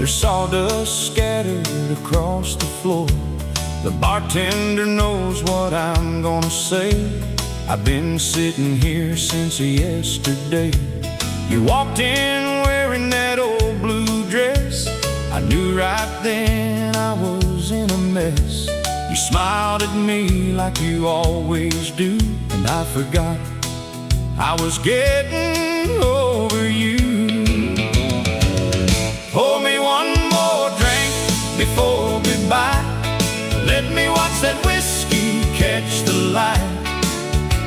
There's sawdust scattered across the floor. The bartender knows what I'm gonna say. I've been sitting here since yesterday. You walked in wearing that old blue dress. I knew right then I was in a mess. You smiled at me like you always do, and I forgot I was getting over you. Pour me one more drink before goodbye. Let me watch that whiskey catch the light.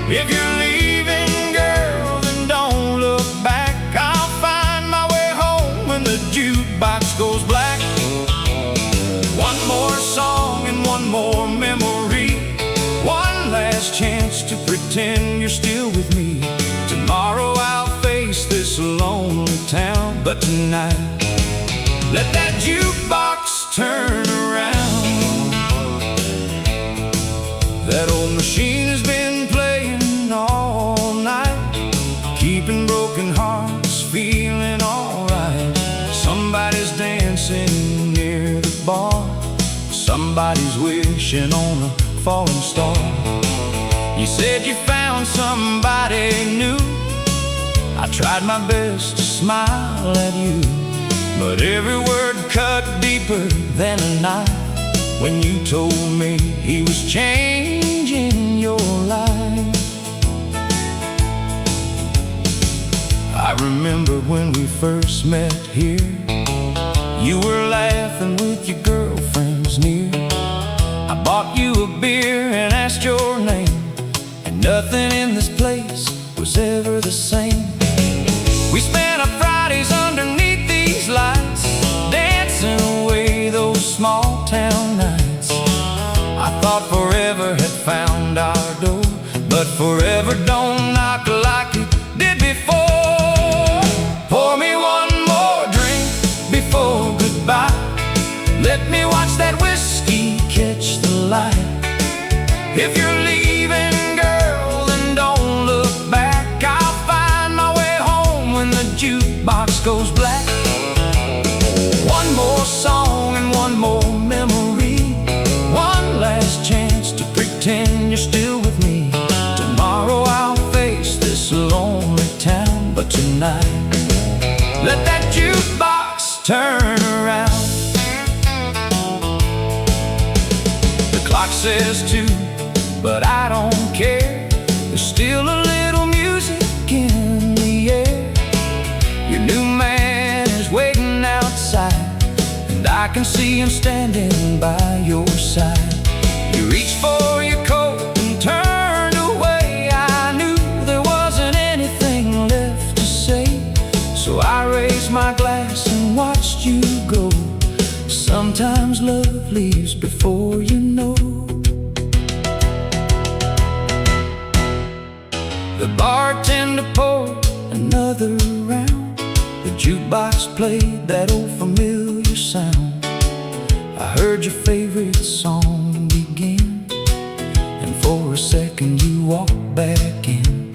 If you're leaving, girl, then don't look back. I'll find my way home when the jukebox goes black. One more song and one more memory. One last chance to pretend you're still with me. Tomorrow I'll face this lonely town, but tonight, let that jukebox turn around. That old machine has been playing all night, keeping broken hearts feeling alright. Somebody's dancing near the bar. Somebody's wishing on a falling star. You said you found somebody new. I tried my best to smile at you, but every word cut deeper than a knife when you told me he was changing your life. I remember when we first met here. You were laughing with your girlfriends near. I bought you a beer and asked your name, and nothing in this place was ever the same. We spent our Fridays underneath these lights, dancing away those small town nights. I thought forever had found our door, but forever don't knock like it did before. Pour me one more drink before goodbye. Let me watch that whiskey catch the light. If you're leaving, girl, then don't look back. I'll find my way home when the jukebox goes black. One more song and one more memory. One last chance to pretend you're still with me. Tomorrow I'll face this lonely town, but tonight, let that jukebox turn around. The clock says 2, but I don't care. There's still a little music in the air. Your new man is waiting outside, and I can see him standing by your side. You reached for your coat and turned away. I knew there wasn't anything left to say, so I raised my glass and watched you go. Sometimes love leaves before you know. The bartender poured another round. The jukebox played that old familiar sound. I heard your favorite song begin, and for a second you walked back in.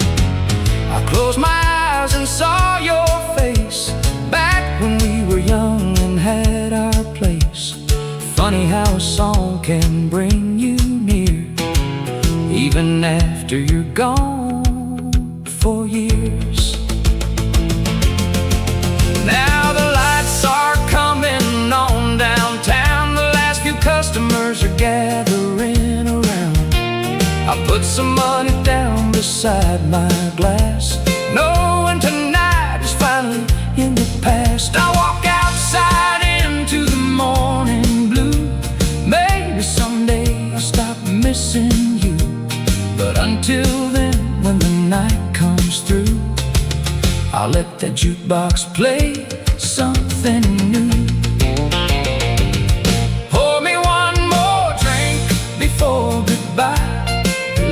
I closed my eyes and saw your face, back when we were young and had our place. Funny how a song can bring you near, even after you're gone for years. Now the lights are coming on downtown. The last few customers are gathering around. I put some money down beside my glass, knowing tonight is finally in the past. I walk outside into the morning blue. Maybe someday I'll stop missing you, but until then, when the night comes through, I'll let that jukebox play something new. Pour me one more drink before goodbye.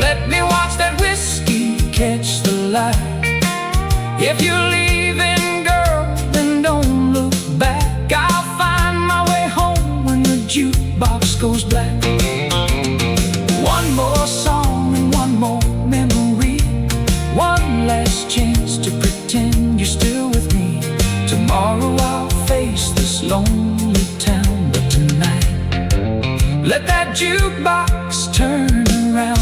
Let me watch that whiskey catch the light. If you're leaving, girl, then don't look back. I'll find my way home when the jukebox goes black. One more song and one more memory. One last chance to pretend you're still with me. Tomorrow I'll face this lonely let that jukebox turn around.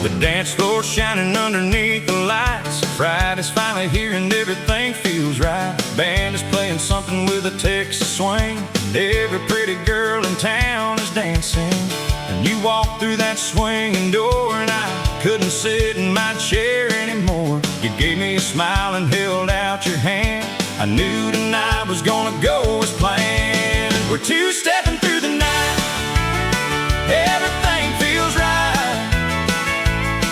The dance floor shining underneath the lights. Friday's finally here and everything feels right. Band is playing something with a Texas swing. Every pretty girl in town is dancing. And you walk through that swinging door, and I couldn't sit in my chair anymore. You gave me a smile and held out your hand. I knew tonight was gonna go as planned. We're two-stepping through the night. Everything feels right.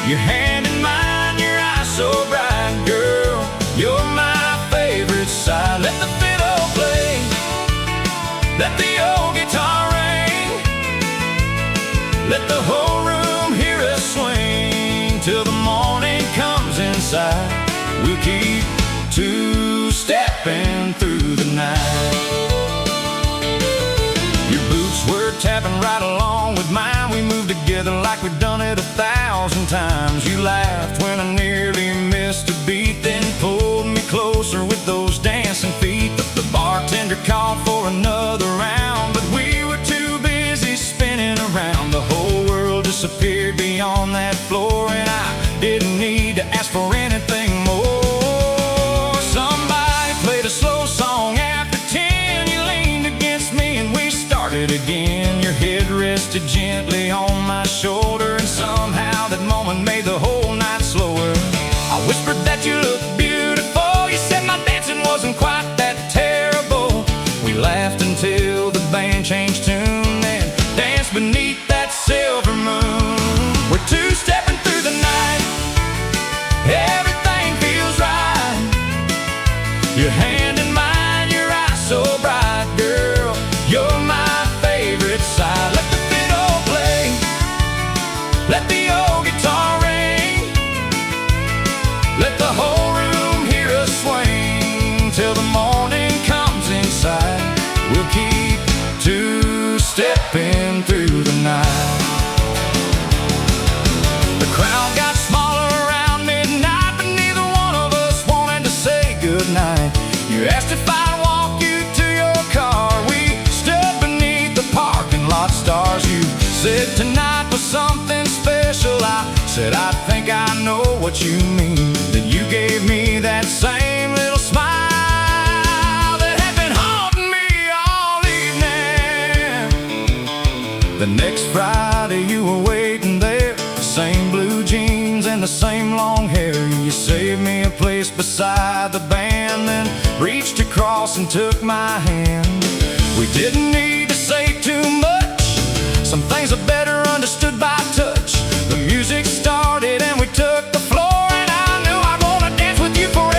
Your hand in mine, your eyes so bright. Girl, you're my favorite side. Let the fiddle play, let the old guitar ring. Let the whole room hear us swing. Till the morning comes inside, we'll keep two-stepping through the night. Your boots were tapping right along with mine. We moved together like we'd done it 1,000 times. You laughed when I nearly missed a beat, then pulled me closer with those dancing feet. The bartender called for another round, but we were too busy spinning around. The whole world disappeared beyond that floor, and I didn't need to ask for anything more. Somebody played a slow song after 10. You leaned against me and we started again. Your head rested gently on my shoulder, and somehow that moment made the whole night slower. I whispered that you looked beautiful. You said my dancing wasn't quite that terrible. We laughed until the band changed tune, then danced beneath that silver moon. We're two-stepping through the night. Everything feels right. Your hand in mine, your eyes so bright. Girl, you're my favorite side. Let the fiddle play, let the old guitar ring. Let the whole room hear us swing. Till the morning comes inside, we'll keep two-stepping through the night. The crowd got smaller around midnight, but neither one of us wanted to say goodnight. You asked if I'd walk you to your car. We stood beneath the parking lot stars. You said tonight was something special. I said I think I know what you mean. Then you gave me that same little smile that had been haunting me all evening. The next Friday you were waiting there, same blue jeans and the same long hair. You saved me a place beside the band, then reached across and took my hand. We didn't need to say too much. Some things are better understood by touch. The music started and we took the floor, and I knew I'd wanna dance with you forevermore.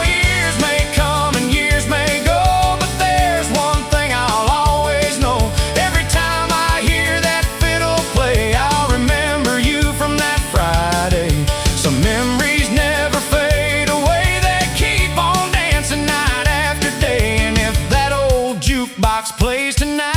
Years may come and years may go, but there's one thing I'll always know. Every time I hear that fiddle play, I'll remember you from that Friday. Some memories never fade away. They keep on dancing night after day. And if that old jukebox plays tonight,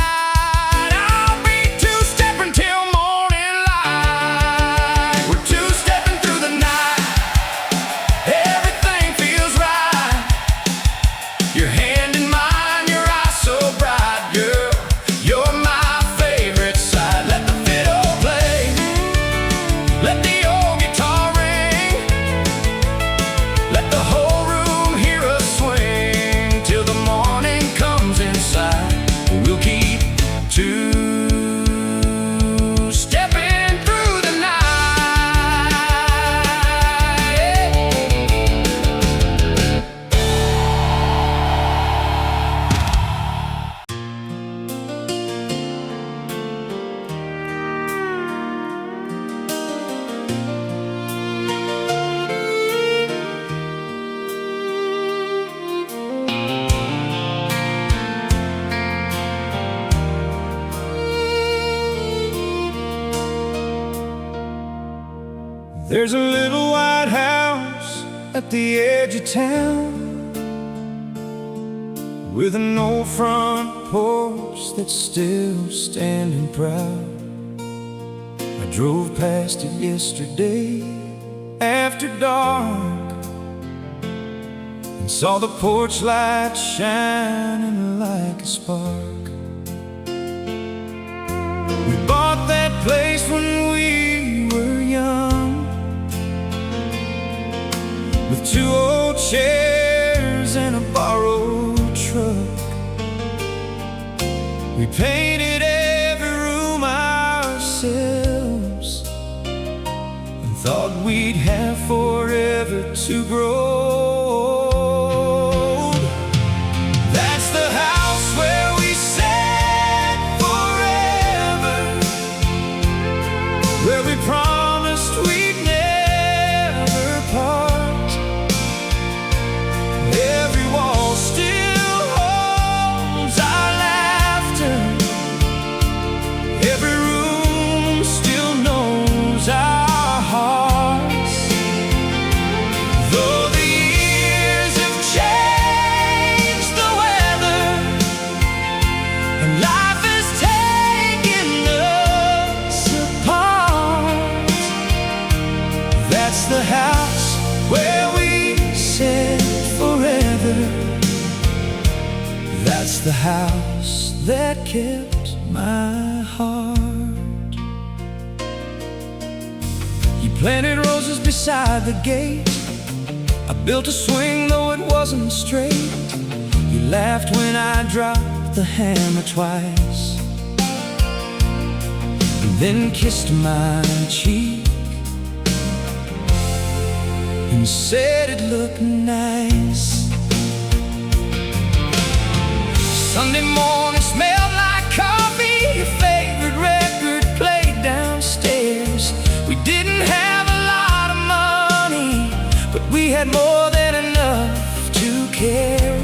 There's a little white house at the edge of town with an old front porch that's still standing proud. I drove past it yesterday after dark and saw the porch light shining like a spark. We bought that place when we were young, with two old chairs and a borrowed truck. We painted every room ourselves and thought we'd have forever to grow. That's the house where we said forever, where we promised we'd never part. Every wall still holds our laughter, every room still knows our hearts. Though the years have changed the weather and life has taken us apart, that's the house where we said forever. That's the house that kept my heart. You planted roses beside the gate. I built a swing though it wasn't straight. You laughed when I dropped the hammer twice, and then kissed my cheek and said it looked nice. Sunday morning smelled like coffee. Your favorite record played downstairs. We didn't have a lot of money, but we had more than enough to care.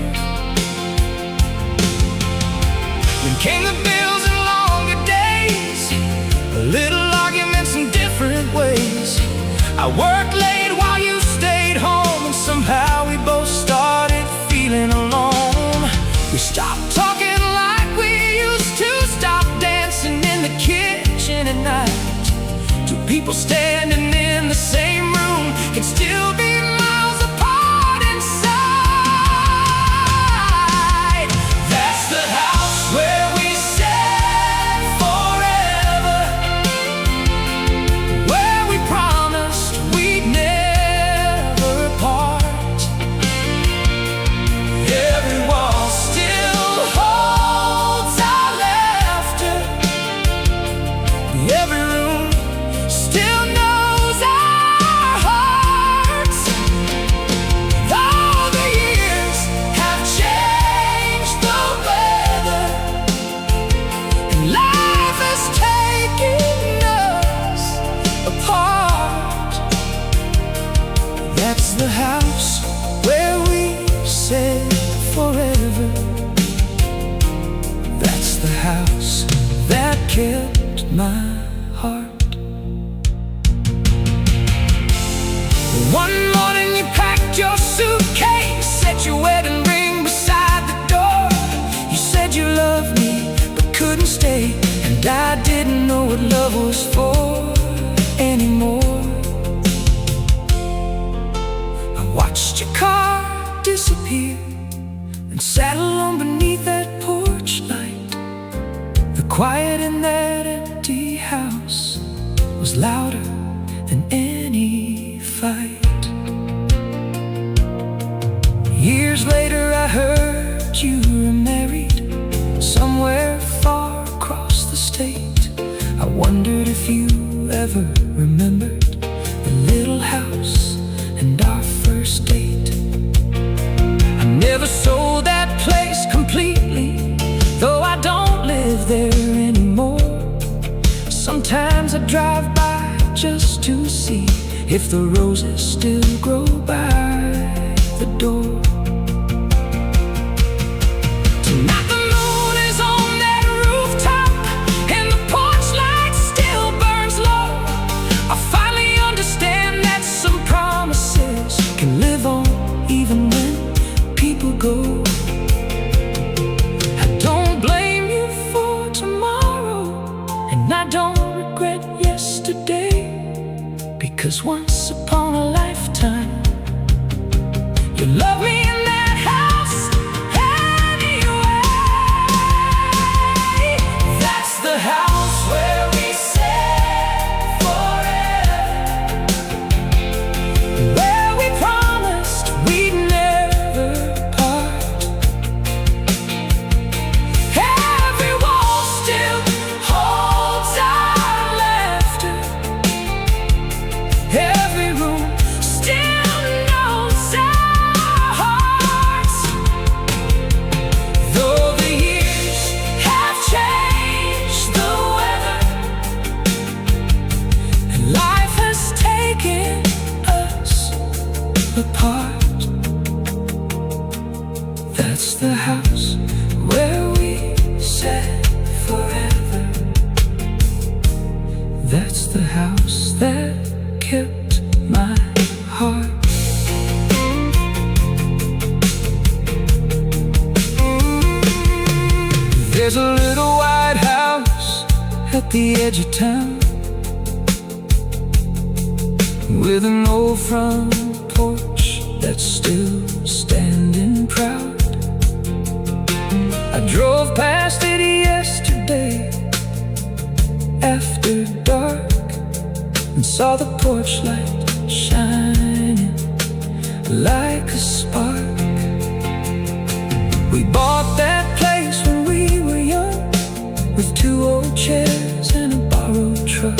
Then came the bills and longer days, little arguments in different ways. I worked late while you stayed home, and somehow we both started feeling alone. We stopped talking like we used to, stopped dancing in the kitchen at night. Two people standing in the same room can still be miles apart inside. That's the house where we said forever, where we promised we'd never part. Every wall still holds our laughter, every room still knows our hearts. Though the years have changed the weather and life has taken us apart, that's the house where we said forever. That's the house that kept my heart. One morning you packed your suitcase, set your wedding ring beside the door. You said you loved me but couldn't stay, and I didn't know what love was for anymore. I watched your car disappear and sat alone beneath that porch light. The quiet in that empty house was louder than any fight. Years later I heard you were married somewhere far across the state. I wondered if you ever remembered the little house and our first date. I never sold that place completely, though I don't live there anymore. Sometimes I drive by just to see if the roses still grow by the door. Tonight the moon is on that rooftop and the porch light still burns low. I finally understand that go. I don't blame you for tomorrow, and I don't regret yesterday, because once upon a lifetime you love me in that house anyway. That's the house where we said forever, where we promised we'd never part. Every wall still holds our laughter, every room still knows our hearts. Though the years have changed the weather, and life has taken us apart, that's the house where we said forever. That's the house that kept my heart. There's a little white house at the edge of town, with an old front porch that's still standing proud. I drove past it yesterday after dark, and saw the porch light shining like a spark. We bought that place when we were young, with 2 old chairs and a borrowed truck.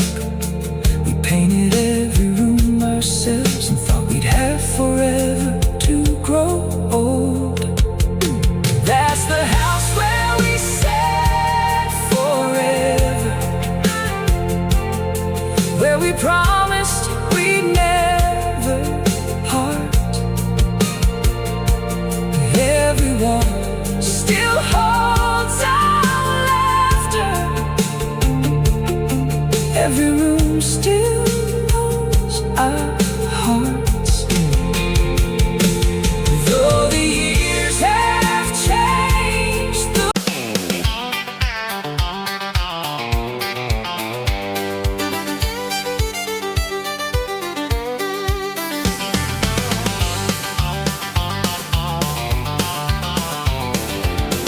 We painted every room ourselves and thought we'd have forever to grow old. That's the house where we said forever, where we promised we'd never part. Everyone still holds our laughter, every room still knows our hearts. Though the years have changed the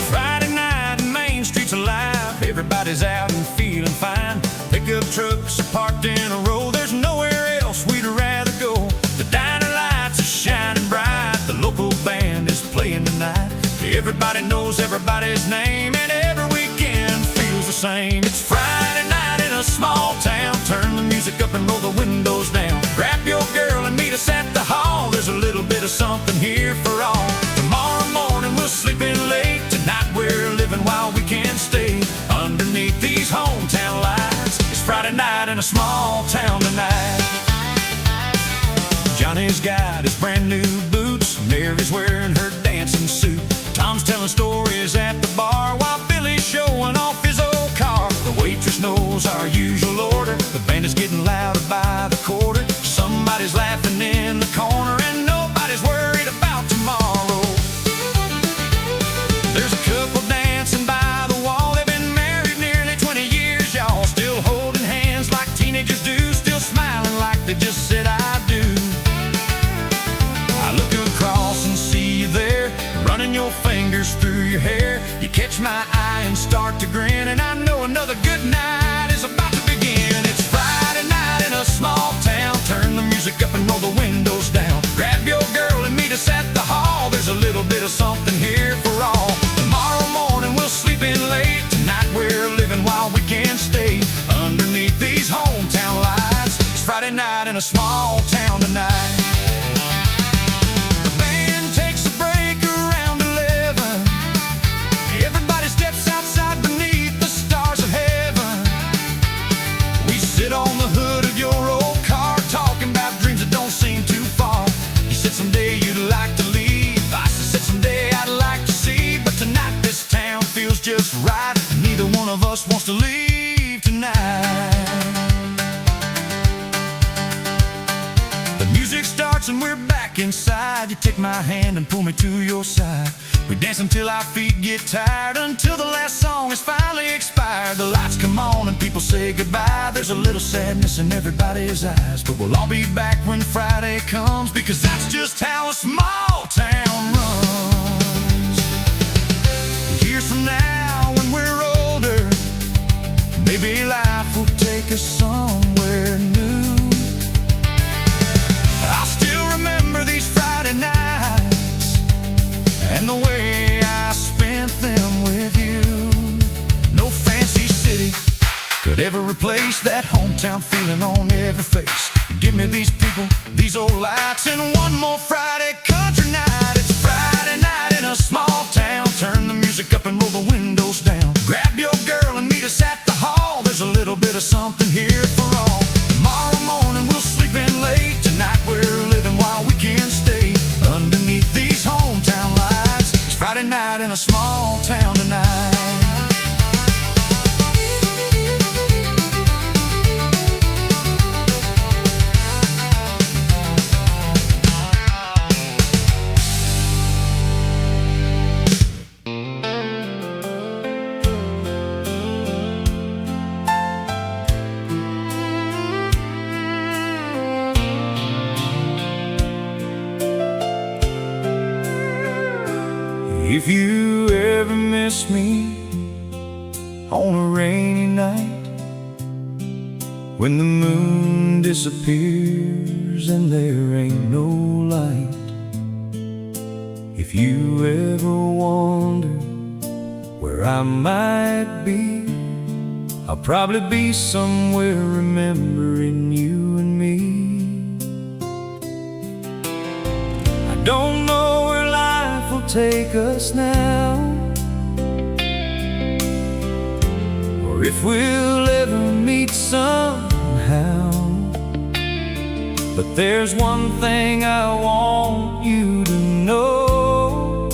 Friday night and Main Street's alive. Everybody's out and feeling fine. Pickup trucks are parked in a row. There's nowhere else we'd rather go. The diner lights are shining bright. The local band is playing tonight. Everybody knows everybody's name, and every weekend feels the same. It's Friday night in a small town. Turn the music up and roll the windows down. Grab your girl and meet us at the hall. There's a little bit of something here for all. Tomorrow morning we'll sleep in late. Tonight we're living while we can stay underneath these hometown lights. It's Friday night in a small town tonight. Johnny's got his brand new boots, Mary's wearing her dancing suit. Tom's telling stories at the bar while Billy's showing off his old car. The waitress knows our usual order. The band is getting louder by the quarter. Somebody's laughing in the corner, and nobody's worried about tomorrow. There's a couple dancing by the wall. They've been married nearly 20 years, y'all. Still holding hands like teenagers do. Still smiling like they just said I do. I look across and see you there, running your fingers through your hair. You catch my eye and start to grin, and I know another good night is about to begin. It's Friday night in a small town. Turn the music up and roll the windows down. Grab your girl and meet us at the hall. There's a little bit of something here for all. Tomorrow morning we'll sleep in late. Tonight we're living while we can stay underneath these hometown lights. It's Friday night in a small town tonight. The band takes a break around 11. Everybody steps outside beneath the stars of heaven. We sit on the hood of your old car, talking about dreams that don't seem too far. You said someday you'd like to leave. I said someday I'd like to see. But tonight this town feels just right. Neither one of us wants to leave tonight. The music starts and we're back back inside, you take my hand and pull me to your side. We dance until our feet get tired, until the last song is finally expired. The lights come on and people say goodbye. There's a little sadness in everybody's eyes, but we'll all be back when Friday comes, because that's just how a small town runs. Years from now when we're older, maybe life will take us somewhere new. I still remember these Friday nights and the way I spent them with you. No fancy city could ever replace that hometown feeling on every face. Give me these people, these old lights, and one more Friday country night. It's Friday night in a small town. Turn the music up and roll the windows down. Grab your girl and meet us at the hall. There's a little bit of something here for all. Tomorrow morning we'll sleep in late. Tonight we're living while we can stay underneath these hometown lights. It's Friday night in a small town tonight. If you ever miss me on a rainy night, when the moon disappears and there ain't no light, if you ever wonder where I might be, I'll probably be somewhere remembering you and me. I don't know where life will take us now, or if we'll ever meet somehow, but there's one thing I want you to know: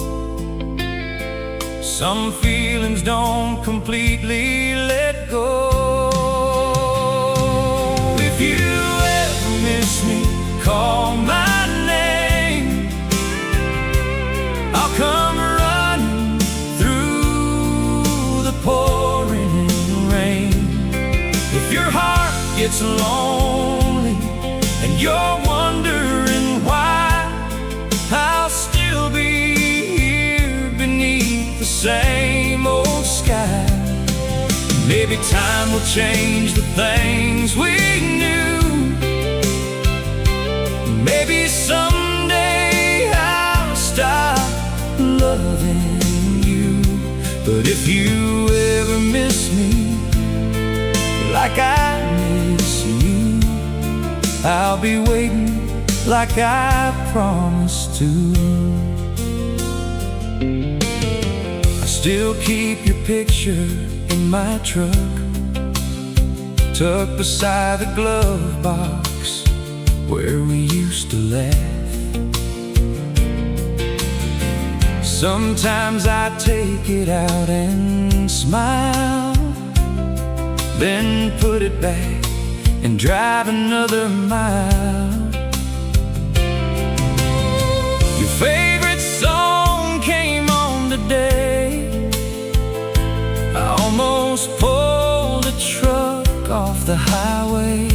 some feelings don't completely let go. If you ever miss me, call my name. I'll come running through the pouring rain. If your heart gets lonely and you're wondering why, I'll still be here beneath the same old sky. Maybe time will change the things we knew. Maybe someday I'll stop loving you. But if you ever miss me like I miss you, I'll be waiting like I promised to. I still keep your picture in my truck, tucked beside the glove box where we used to laugh. Sometimes I take it out and smile, then put it back and drive another mile. Your favorite song came on today. I almost pulled a truck off the highway.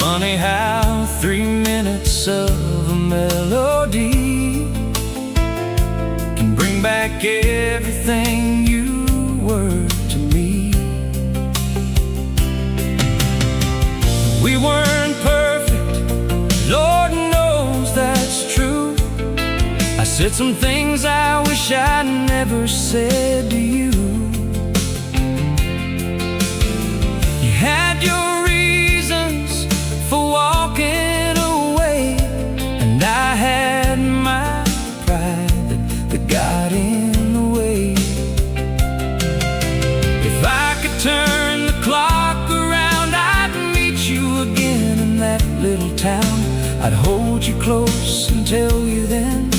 Funny how 3 minutes of a melody can bring back everything you were to me. We weren't perfect, Lord knows that's true. I said some things I wish I never said to you. You had your reasons for walking away, and I had my pride that got in the way. If I could turn the clock around, I'd meet you again in that little town. I'd hold you close and tell you then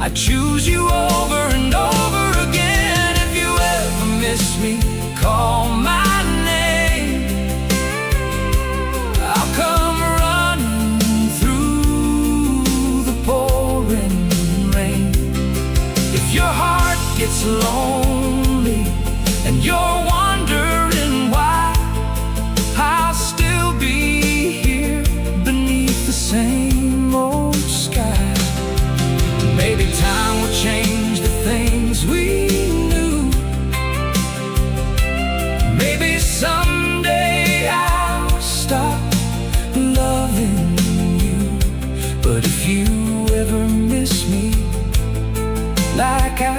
I'd choose you over and over again. If you ever miss me, call my name. I'll come running through gets lonely and you're wondering why, I'll still be here beneath the same old sky. Maybe time will change the things we knew. Maybe someday I'll stop loving you. But if you ever miss me like I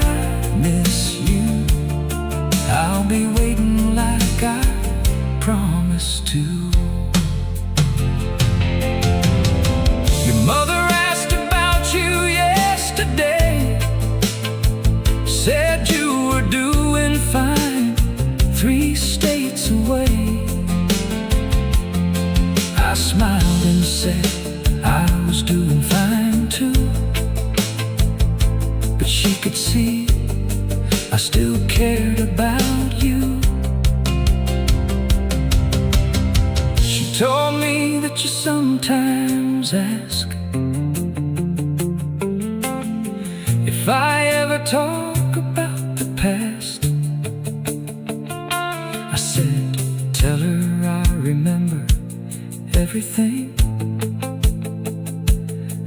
miss you, I'll be waiting like I promised to. Your mother asked about you yesterday, said you were doing fine 3 states away. I smiled and said I was doing fine too, but she could see I still cared about you. She told me that you sometimes ask if I ever talk about the past. I said, tell her I remember everything,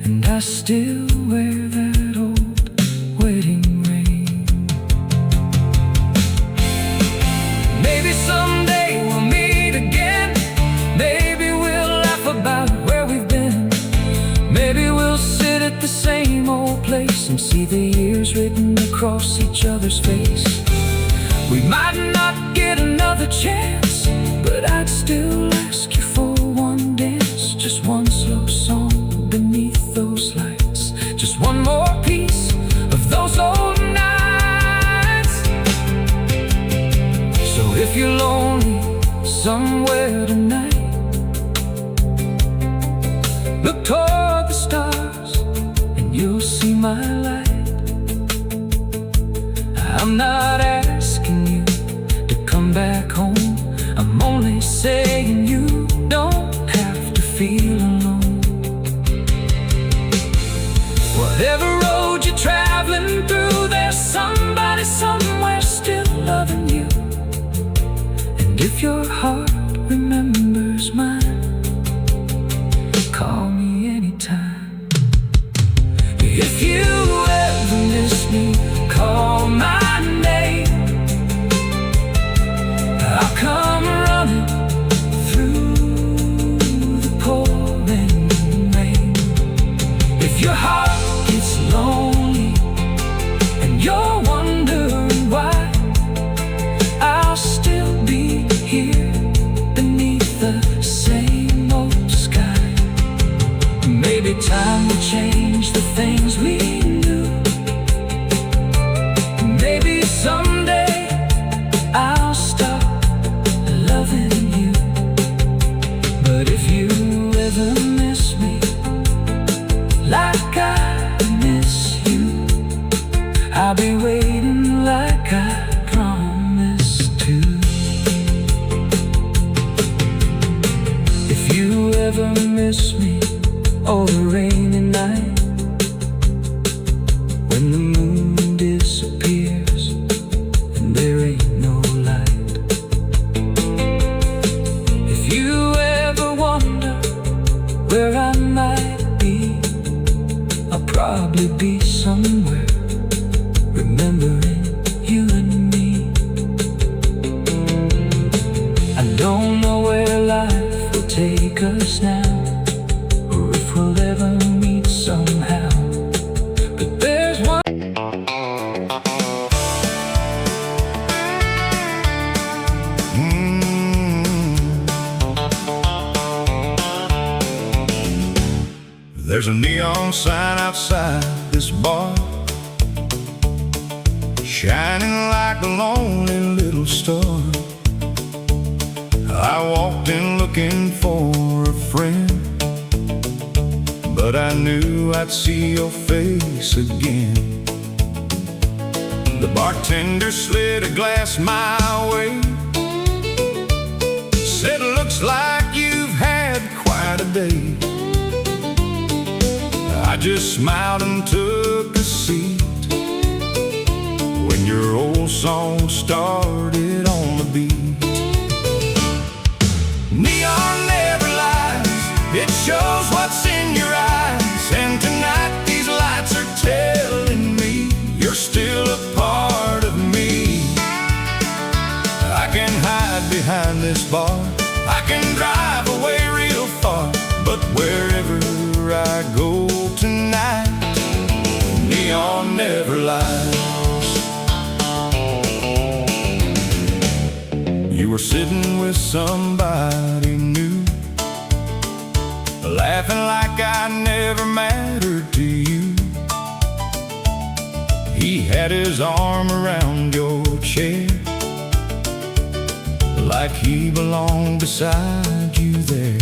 and I still wear that old wedding ring. Maybe someday we'll meet again. Maybe we'll laugh about where we've been. Maybe we'll sit at the same old place and see the years written across each other's face. We might not get another chance, but I'd still ask you for one dance, just one slow song beneath those lights, just one more piece of those old nights. So if you're lonely somewhere tonight, look toward the stars and you'll see my light. I'm not asking you to come back home, I'm only saying you don't have to feel alone. Whatever road you're traveling through, there's somebody somewhere still loving you. And if your heart remembers mine, call me anytime. If you ever miss me, call my name. I'll come running through the pouring rain. If your heart gets lonely and you're wondering why, I'll still be here beneath the same old sky. Maybe time will change the things we knew. Maybe someday I'll stop loving you. But if you ever miss me like I miss you, I'll be waiting like I promised to. If you ever miss me on the rainy night, when the moon disappears and there ain't no light. If you ever wonder where I might be, I'll probably be somewhere remembering you and me. I don't know where life will take us now, or if we'll ever meet somehow, but there's one. There's a neon sign outside this bar, shining like a lonely little star. I walked in looking for a friend, but I knew I'd see your face again. The bartender slid a glass my way, said, looks like you've had quite a day. I just smiled and took a seat. When you're song started on the beat. Neon never lies, it shows what's in your eyes. And tonight these lights are telling me you're still a part of me. I can hide behind this bar, I can drive away real far, but wherever I go tonight, neon never lies. You were sitting with somebody new, laughing like I never mattered to you. He had his arm around your chair, like he belonged beside you there.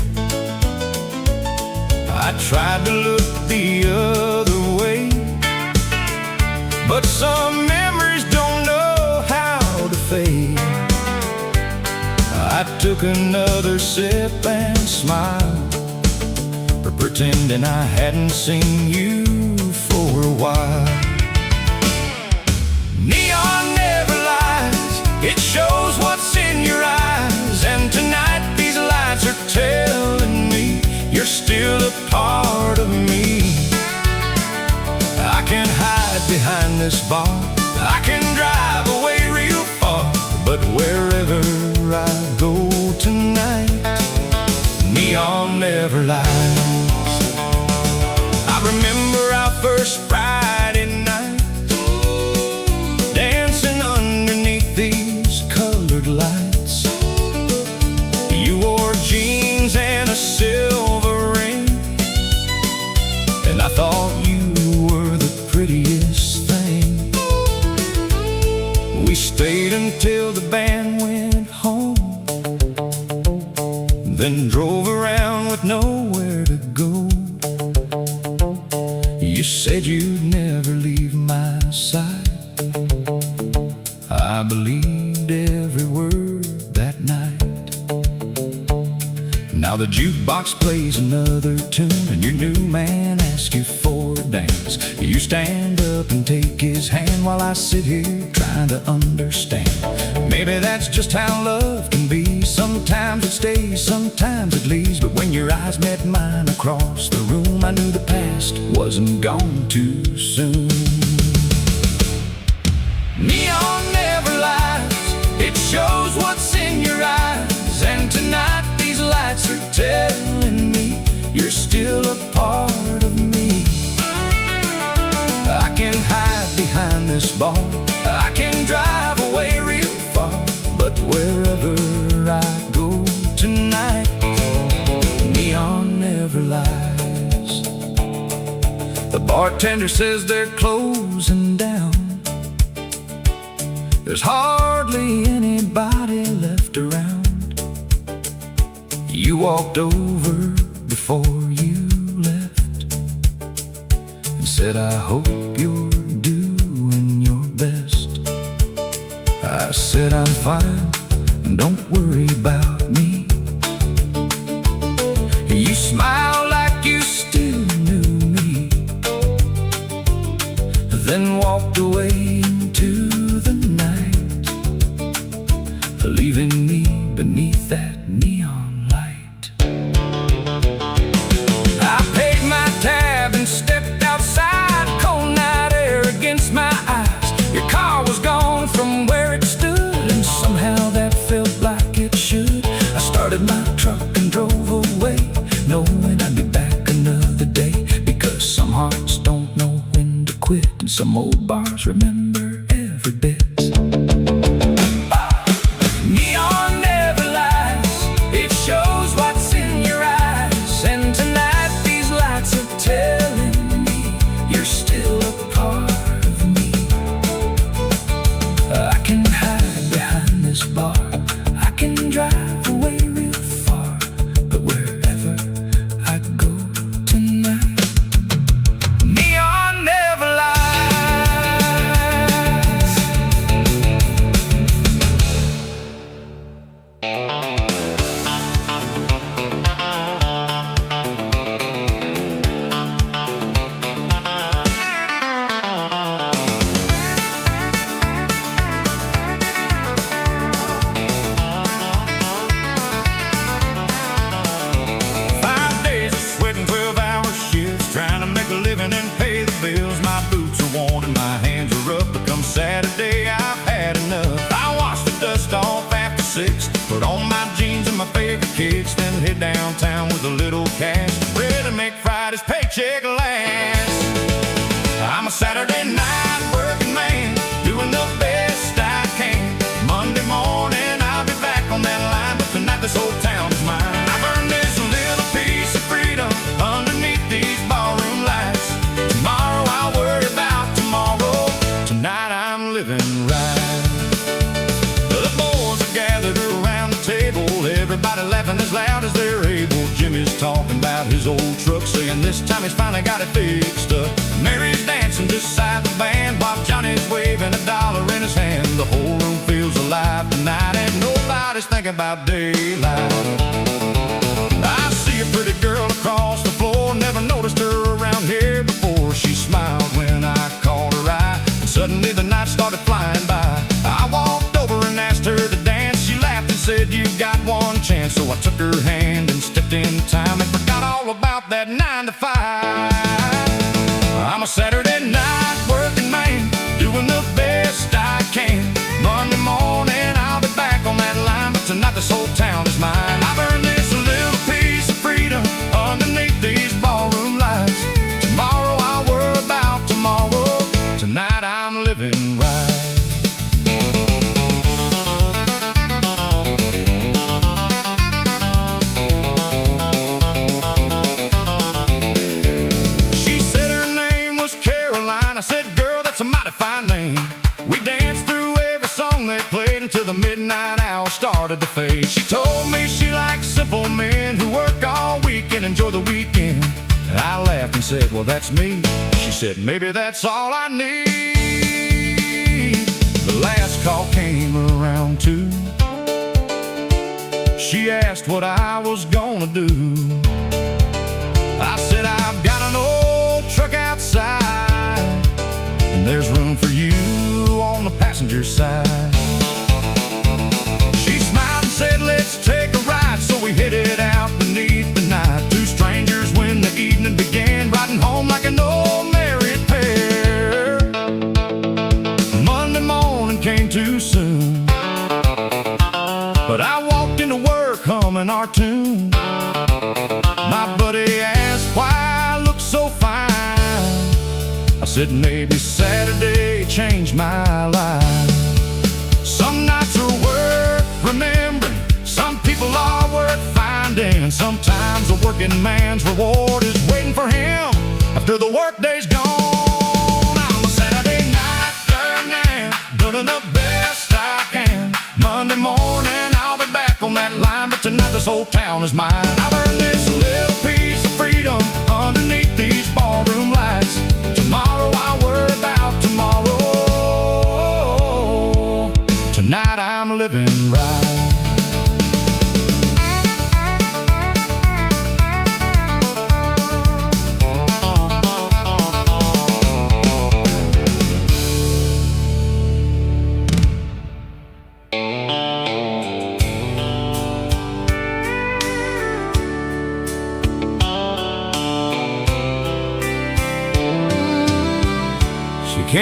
I tried to look the other way, but some memories don't know how to fade. I took another sip and smiled, pretending I hadn't seen you for a while. Neon never lies, it shows what's in your eyes. And tonight these lights are telling me you're still a part of me. I can hide behind this bar, I can drive away real far, but wherever I go tonight, neon never lies. I remember our first Friday night, dancing underneath these colored lights. You wore jeans and a silver ring, and I thought you were the prettiest thing. We stayed until the band went home, then drove around with nowhere to go. You said you'd never leave my side. I believed every word that night. Now the jukebox plays another tune, and your new man asks you for a dance. You stand up and take his hand while I sit here trying to understand. Maybe that's just how love can be. Sometimes it stays, sometimes it leaves. But when your eyes met mine across the room, I knew the past wasn't gone too soon. Neon never lies, it shows what's in your eyes. And tonight these lights are telling me you're still a part of me. I can hide behind this bar, I can drive away real far, but wherever I go tonight, neon never lies. The bartender says they're closing down. There's hardly anybody left around. You walked over before you left and said, I hope you're doing your best. I said, I'm fine, don't worry about me. You smiled like you still knew me, then walked away into the night, leaving me beneath that neon light. I paid my tab and stepped outside, cold night air against my eyes. Your car was gone from where it stood, and somehow that felt like it should. I started my truck and drove away, knowing I'd be back another day, because some hearts don't know when to quit, and some old bars remember every bit. Neon never lies, it shows what's in your eyes. And tonight these lights are telling me you're still a part of me. I can hide behind this bar, I can drive away real far, but wherever I go tonight, neon never lies. my hands are up. But come Saturday, I've had enough. I wash the dust off after 6, put on my jeans and my favorite kicks, then head downtown with a little cash, ready to make Friday's paycheck last. I'm a Saturday night working man, doing the best I can. Monday morning, I'll be back on that line, but tonight this whole town is mine. I've earned this little piece of freedom underneath these ballroom lights. Tomorrow I'll worry about tomorrow. Tonight I'm living right. The boys are gathered around the table, everybody laughing as loud as they're able. Jimmy's talking about his old truck, saying this time he's finally got it fixed up. Mary's dancing beside the band, Bob Johnny's waving $1 in his hand. The whole room feels alive tonight, and nobody's thinking about daylight. I see a pretty girl across the floor, never noticed her around here before. She smiled when I called her eye, and suddenly the night started flying by. I walked over and asked her to dance. She laughed and said, "You've got one chance." So I took her hand and stepped in time and forgot all about that 9 to 5. I'm a Saturday night working man, doing the best I can. Monday morning I'll be back on that line, but tonight this whole town is mine. I've earned this little piece of freedom underneath these ballroom lights. Tomorrow I'll worry about tomorrow. Tonight I'm living right. I said, "Girl, that's a mighty fine name." We danced through every song they played until the midnight hour started to fade. She told me she likes simple men who work all week and enjoy the weekend. And I laughed and said, "Well, that's me." She said, "Maybe that's all I need." The last call came around 2. She asked what I was gonna do. I said, "I've got an old truck outside, and there's room for you on the passenger side." She smiled and said, "Let's take a ride." So we headed out beneath the night, 2 strangers when the evening began, riding home like an old married pair. Monday morning came too soon, but I walked into work humming our tune. My buddy asked why I looked so fine. I said, "Maybe Saturday changed my life." Some nights are worth remembering, some people are worth finding. Sometimes a working man's reward is waiting for him after the workday's gone. I'm a Saturday night man, doing the best I can. Monday morning I'll be back on that line, but tonight this whole town is mine. I've earned this little piece of freedom underneath these ballroom lights. Tomorrow I'll worry about tomorrow. Tonight I'm living right.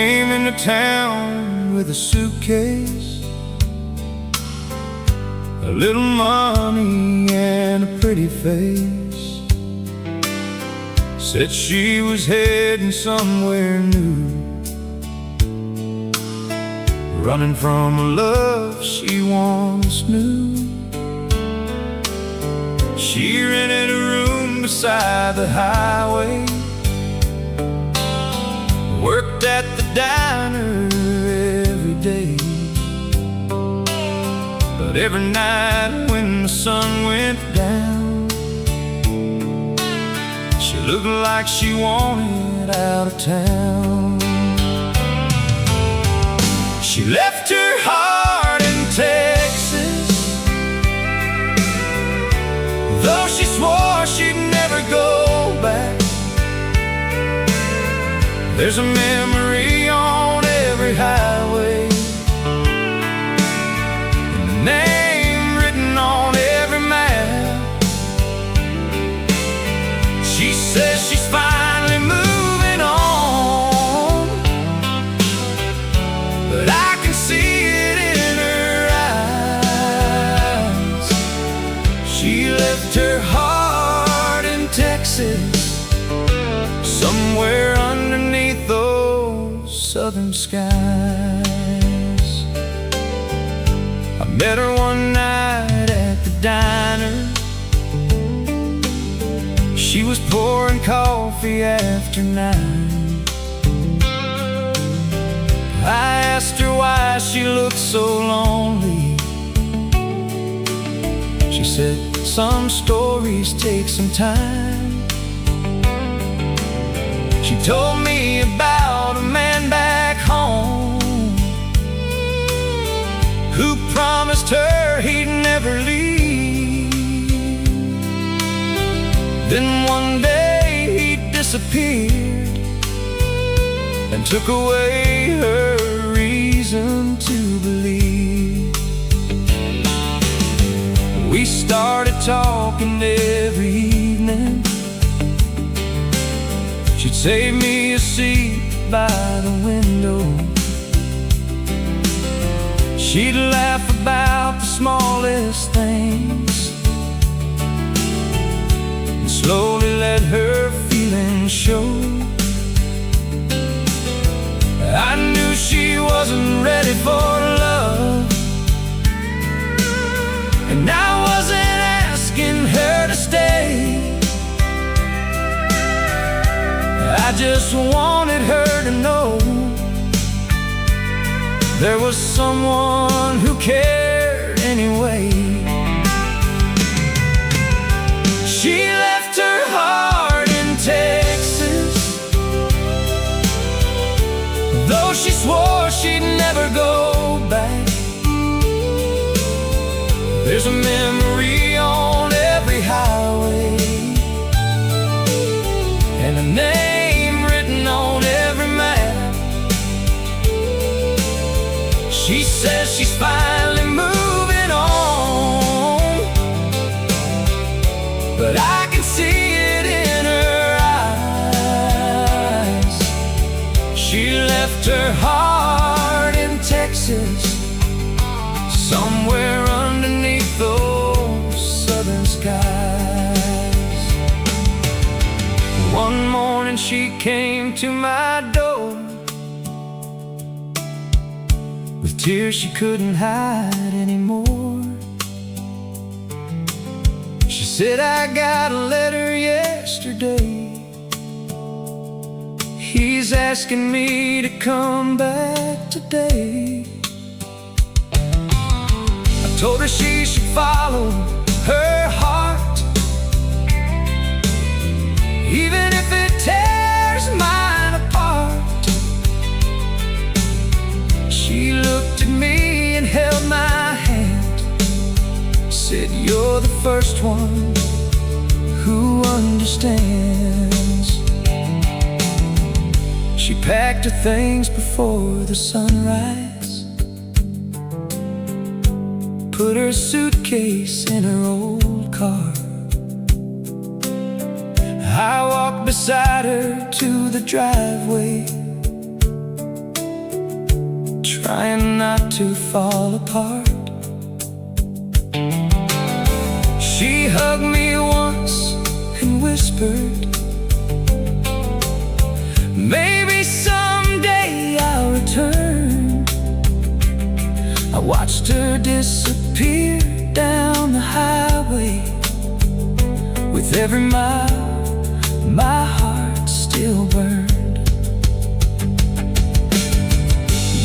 Came into town with a suitcase, a little money and a pretty face. Said she was heading somewhere new, running from a love she once knew. She rented a room beside the highway, worked at the diner every day. But every night when the sun went down, she looked like she wanted out of town. She left her heart in Texas, though she swore she'd never go back. There's a memory on every highway, and a name written on every map. She says she's finally moving on, southern skies. I met her one night at the diner. She was pouring coffee after 9. I asked her why she looked so lonely. She said, some stories take some time. She told me about a man back home who promised her he'd never leave. Then one day he disappeared and took away her reason to believe. We started talking every evening. She'd save me a seat by the window. She'd laugh about the smallest things and slowly let her feelings show. I knew she wasn't ready for love, and I wasn't asking her to stay. I just wanted her to know there was someone who cared anyway. She left her heart in Texas, though she swore she'd never go back. There's a memory on every highway and a name written on every map. She says she's finally moving on, but I can see it in her eyes. She left her heart in Texas, somewhere underneath those southern skies. One morning she came to my door with tears she couldn't hide anymore. She said, I got a letter yesterday. He's asking me to come back today. I told her she should follow her heart, even if it tears mine apart. She looked at me and held my hand, said, you're the first one who understands. She packed her things before the sunrise, put her suitcase in her old car. I walked beside her to the driveway, trying not to fall apart. She hugged me once and whispered, maybe someday I'll return. I watched her disappear down the highway. With every mile, my heart still burned.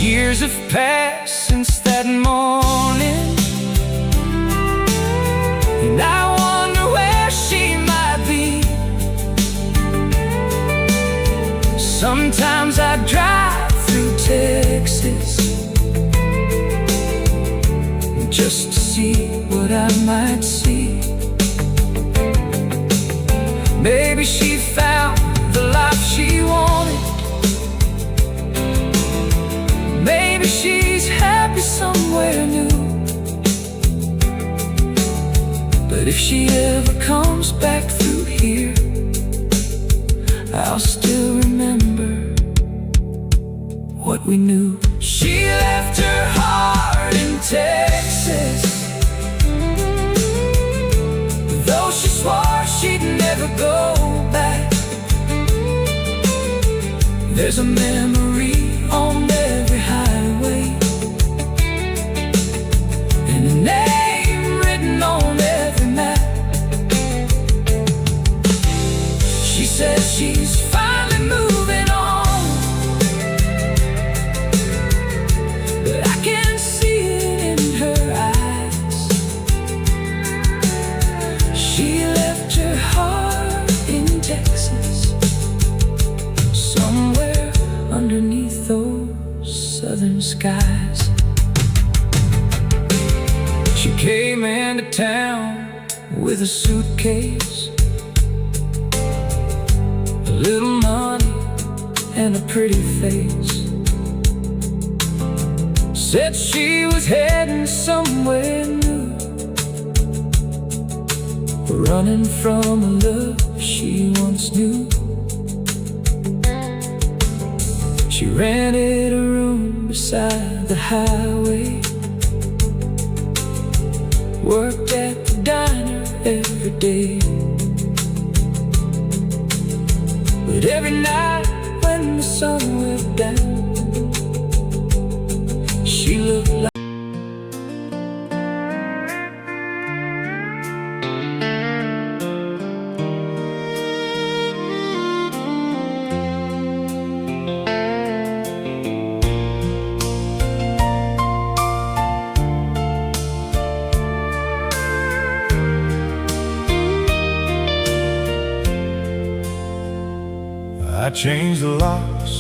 Years have passed since that morning, and I wonder where she might be. Sometimes I drive through Texas just to see what I might see. Maybe she found the life she wanted. Maybe she's happy somewhere new. But if she ever comes back through here, I'll still remember what we knew. She left her heart in Texas, though she swore she'd never go back. There's a memory on southern skies. She came into town with a suitcase, a little money and a pretty face. Said she was heading somewhere new, running from a love she once knew. She rented a room beside the highway, worked at the diner every day. But every night when the sun went down, she looked like I changed the locks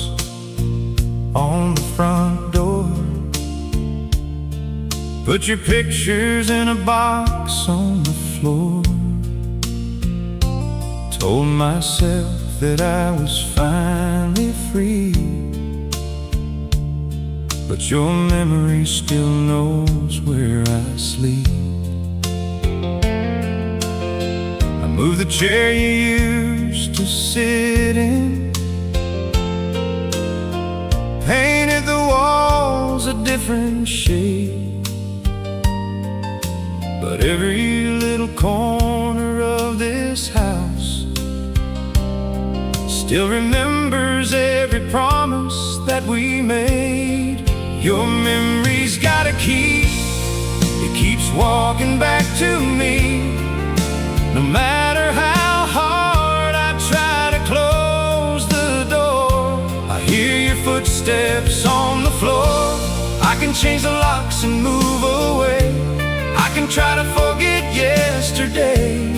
on the front door, put your pictures in a box on the floor. Told myself that I was finally free, but your memory still knows where I sleep. I moved the chair you used to sit in, painted the walls a different shade, but every little corner of this house still remembers every promise that we made. Your memory's got a key, it keeps walking back to me. No matter how hard I try to close the door, I hear your footsteps on the floor. I can change the locks and move away, I can try to forget yesterday,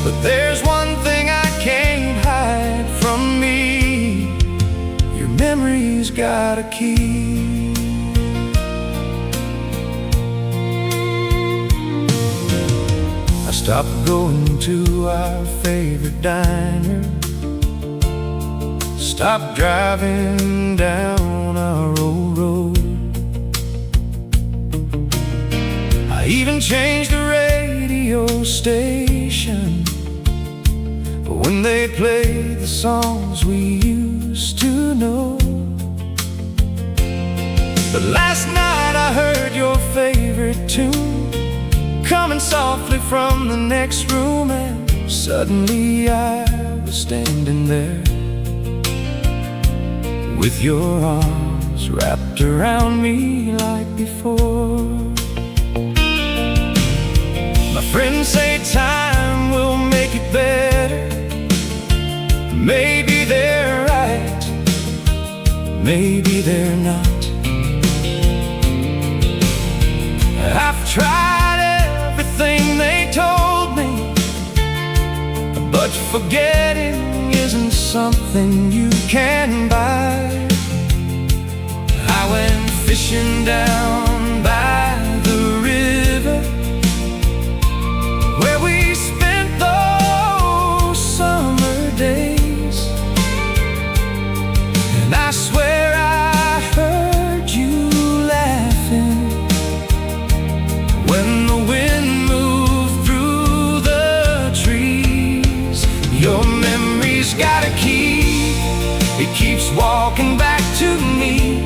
but there's one thing I can't hide from me. Your memory's got a key. I stopped going to our favorite diner, stopped driving down our old road. I even changed the radio station, but when they played the songs we used to know. But last night I heard your favorite tune coming softly from the next room, and suddenly I was standing there with your arms wrapped around me like before. My friends say time will make it better. Maybe they're right, maybe they're not. I've tried everything they told me, but forgetting isn't something you can buy. I went fishing down by the river where we spent those summer days, and I swear I heard you laughing when the wind moved through the trees. Your memory's got a key, it keeps walking back to me.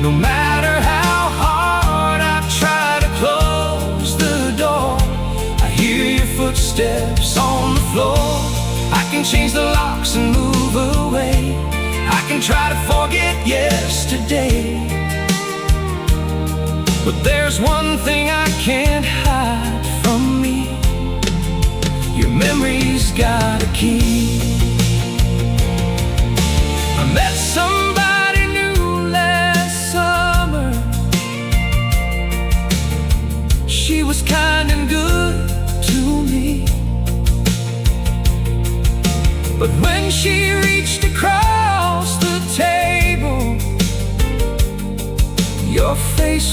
No matter how hard I try to close the door, I hear your footsteps on the floor. I can change the locks and move away, I can try to forget yesterday, but there's one thing I can't hide from me. Your memory's got a key. I met somebody new last summer. She was kind and good to me, but when she reached across the table,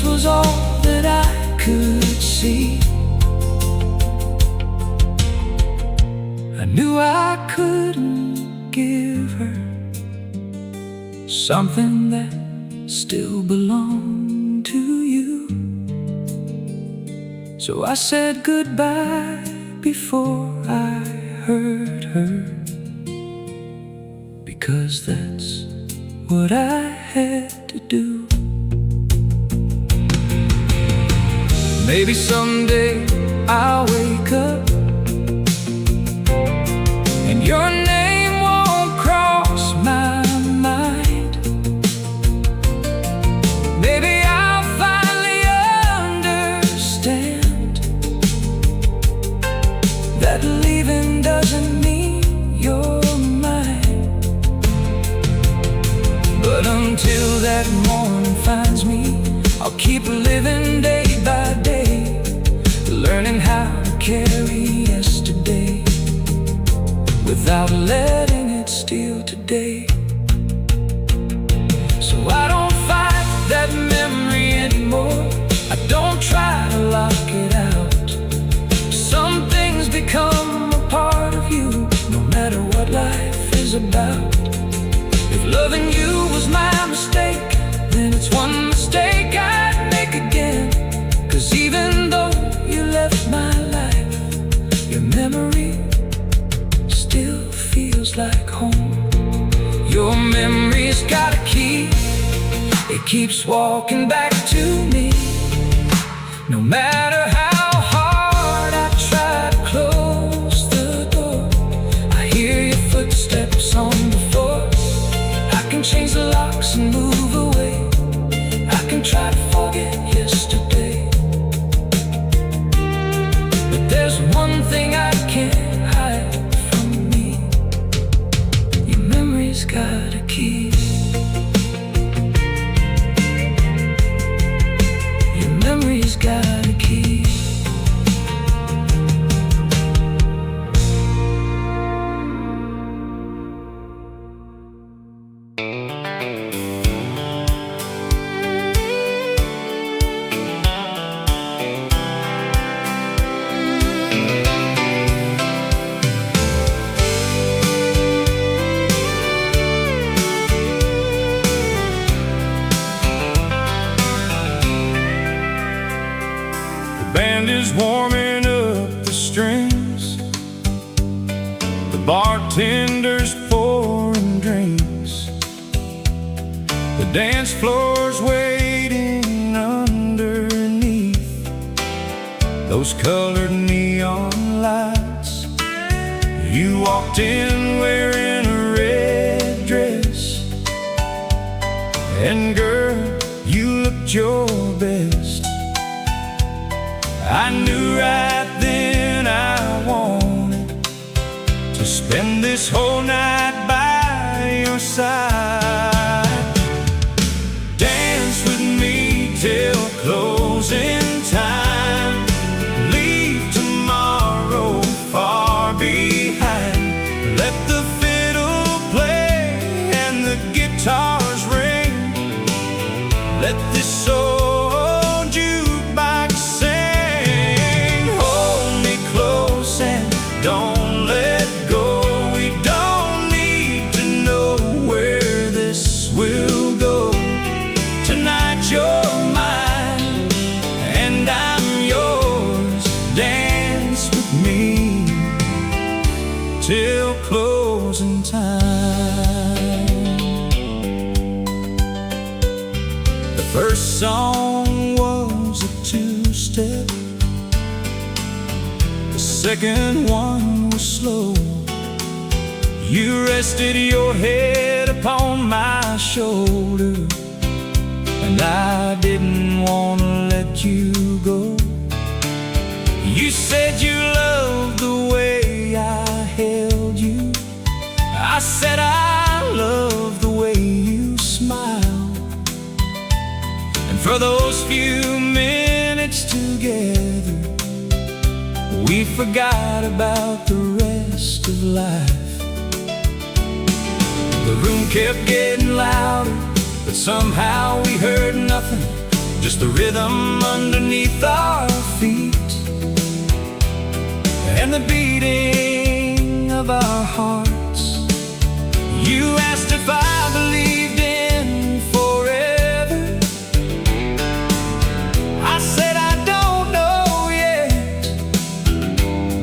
was all that I could see. I knew I couldn't give her something that still belonged to you. So I said goodbye before I hurt her, because that's what I had to do. Maybe someday I'll wake up and your name won't cross my mind. Maybe I'll finally understand that leaving doesn't mean you're mine. But until that morning finds me, I'll keep living day by day, learning how to carry yesterday without letting it steal today. So I don't fight that memory anymore. I don't try to lock it out. Some things become a part of you, no matter what life is about. If loving you was my mistake, then it's one mistake I'd make again. 'Cause even though you left my life, your memory still feels like home. Your memory's got a key, it keeps walking back to me. No matter how hard I try to close the door, I hear your footsteps on the floor. I can change the locks and move away, I can try to forget yesterday, but there's one thing I can't hide from me. Your memory's got a key. Your memory's got a key. Band is warming up the strings, the bartender's pouring drinks, the dance floor's waiting underneath those colored neon lights. You walked in wearing a red dress, and girl, you looked your best. I knew right then I wanted to spend this whole night by your side. Dance with me till closing time, leave tomorrow far behind. Let the fiddle play and the guitars ring, let this old jukebox sing. Hold me close and don't let go. We don't need to know where this will go. Tonight you're mine and I'm yours. Dance with me till closing time. The first song was a two-step, the second one was slow. You rested your head upon my shoulder, and I didn't want to let you go. You said you loved the way I held you. I said I love the way you smile. And for those few minutes together, we forgot about the rest of life. The room kept getting louder, but somehow we heard nothing, just the rhythm underneath our feet and the beating of our hearts. You asked if I believed in forever. I said I don't know yet,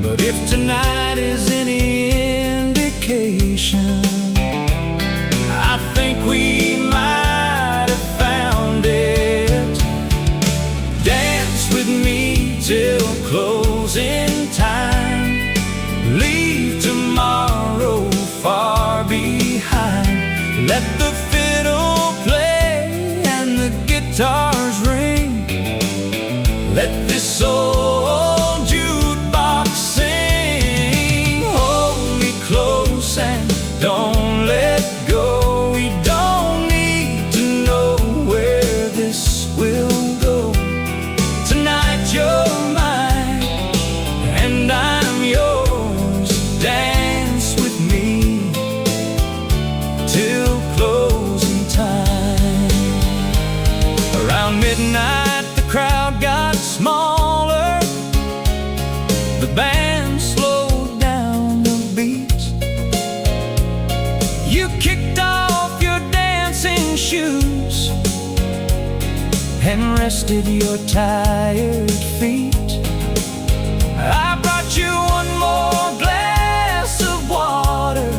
but if tonight is any indication, I think we might have found it. Dance with me till closing time. Leave tomorrow far behind. Let the fiddle play and the guitars ring. Let this old jukebox sing. Hold me close and don't let go. We don't need to know where this will go. Tonight you're mine and I'm yours. Dance with me till closing time. Around midnight the crowd got smaller. The band slowed down the beat. You kicked off your dancing shoes and rested your tired feet. I brought you one more glass of water.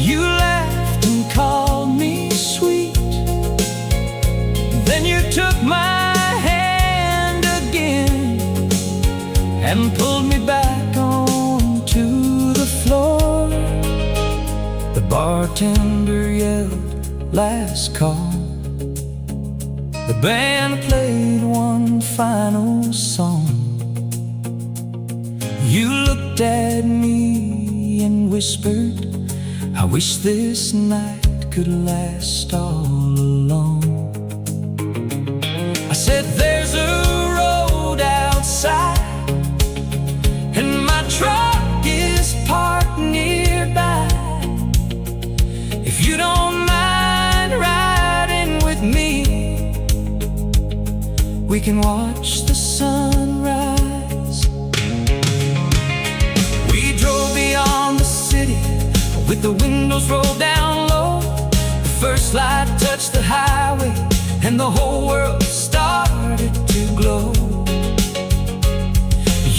You laughed and called me sweet. Then you took my hand again and pulled me back onto the floor. The bartender yelled, "Last call." The band played one final song. You looked at me and whispered, "I wish this night could last all along." I said, "There's a road outside and my truck is parked nearby. If you don't mind riding with me, we can watch the sunrise." We drove beyond the city with the windows rolled down low. The first light touched the highway and the whole world started to glow.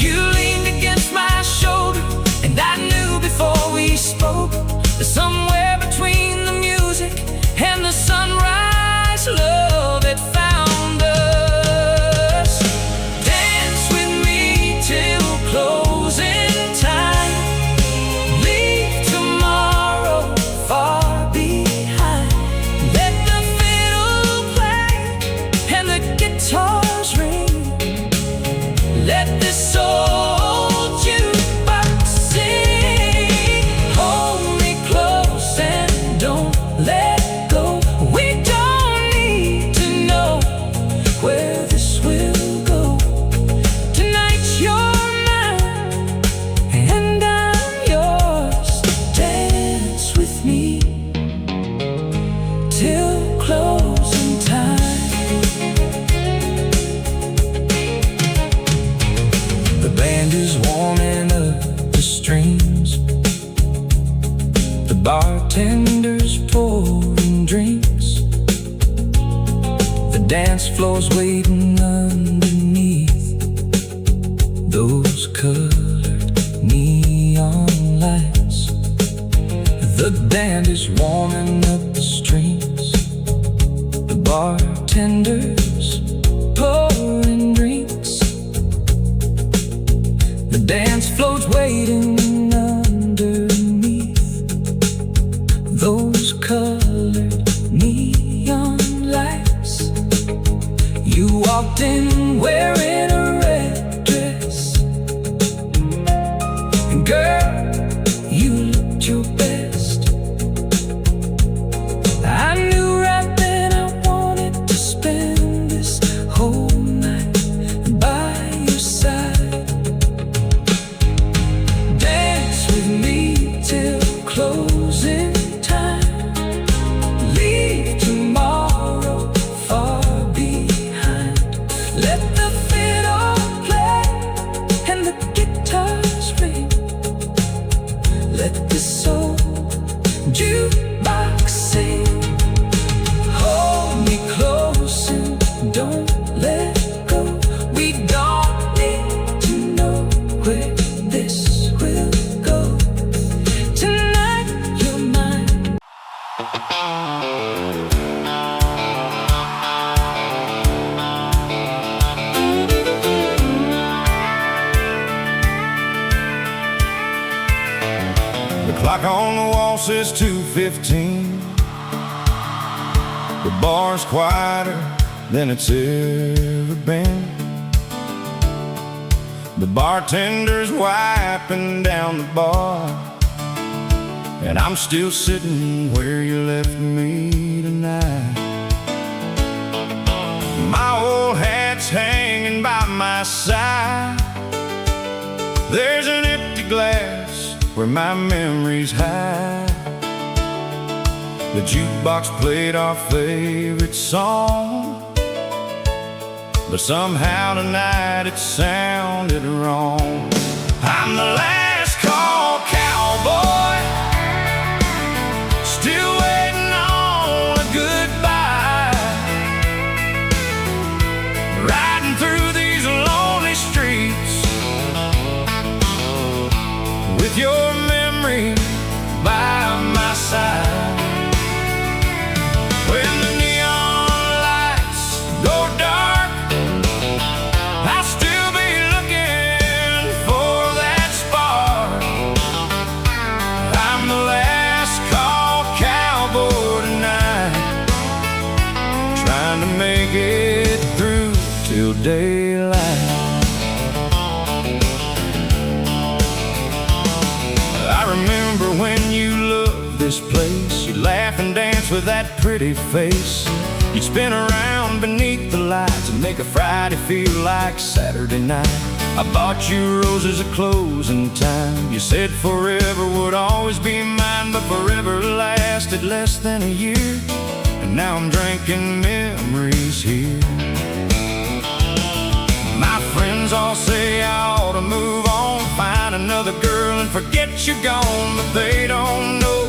You leaned against my shoulder and I knew before we spoke that somewhere between the music and the sunrise, love had found us. Dance with me till closing time. Leave tomorrow far behind. Let the fiddle play and the guitars ring. Let this old jukebox sing. Hold me close and don't let go. We don't need to know where this will go. Tonight you're mine and I'm yours. Dance with me till closing time. The band is warming up the strings. The bartender's pouring drinks. The dance floor's waiting underneath those colored neon lights. The band is warming up the strings. The bartender's pouring drinks. The dance floor's waiting underneath those colored neon lights. You walked in wearing a red dress, and girl, you looked your best. I knew right then I wanted to spend says 2:15. The bar's quieter than it's ever been. The bartender's wiping down the bar, and I'm still sitting where you left me tonight. My old hat's hanging by my side. There's an empty glass where my memories hide. The jukebox played our favorite song, but somehow tonight it sounded wrong. I'm the last call cowboy, still waiting on a goodbye, riding through these lonely streets with your memory by my side. When the neon lights go dark, I'll still be looking for that spark. I'm the last call cowboy tonight, trying to make it through till daylight. I remember when you loved this place. You'd laugh and dance with that pretty face. You'd spin around beneath the lights and make a Friday feel like Saturday night. I bought you roses at closing time. You said forever would always be mine, but forever lasted less than a year, and now I'm drinking memories here. My friends all say I ought to move on, find another girl and forget you're gone, but they don't know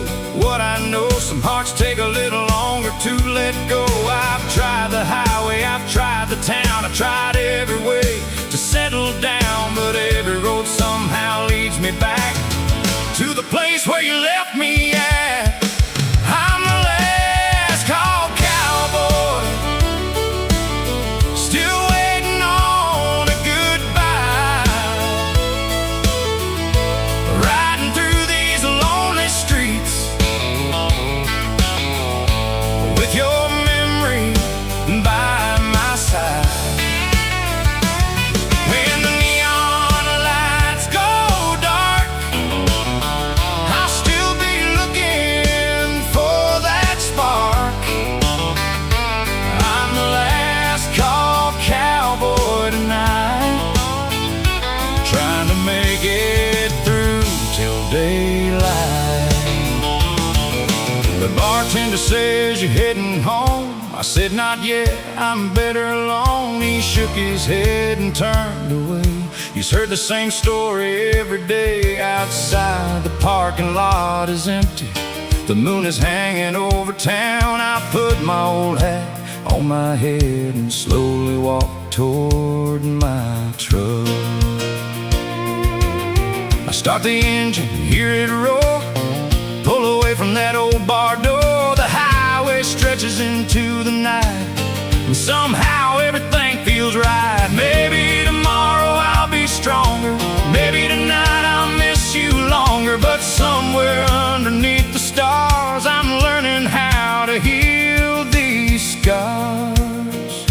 what I know. Some hearts take a little longer to let go. I've tried the highway, I've tried the town, I've tried every way to settle down, but every road somehow leads me back to the place where you left me at. I'm the last call cowboy, still waiting on a goodbye, riding through these lonely streets with your memory by my side. When the neon lights go dark, I'll still be looking for that spark. I'm the last call cowboy tonight, trying to make it through till daylight. The bartender says you're heading home. I said not yet, I'm better alone. He shook his head and turned away. He's heard the same story every day. Outside the parking lot is empty, the moon is hanging over town. I put my old hat on my head and slowly walked toward my truck. I start the engine, hear it roar, pull away from that old bar door. The highway stretches into the night, and somehow everything feels right. Maybe tomorrow I'll be stronger, maybe tonight I'll miss you longer, but somewhere underneath the stars I'm learning how to heal these scars.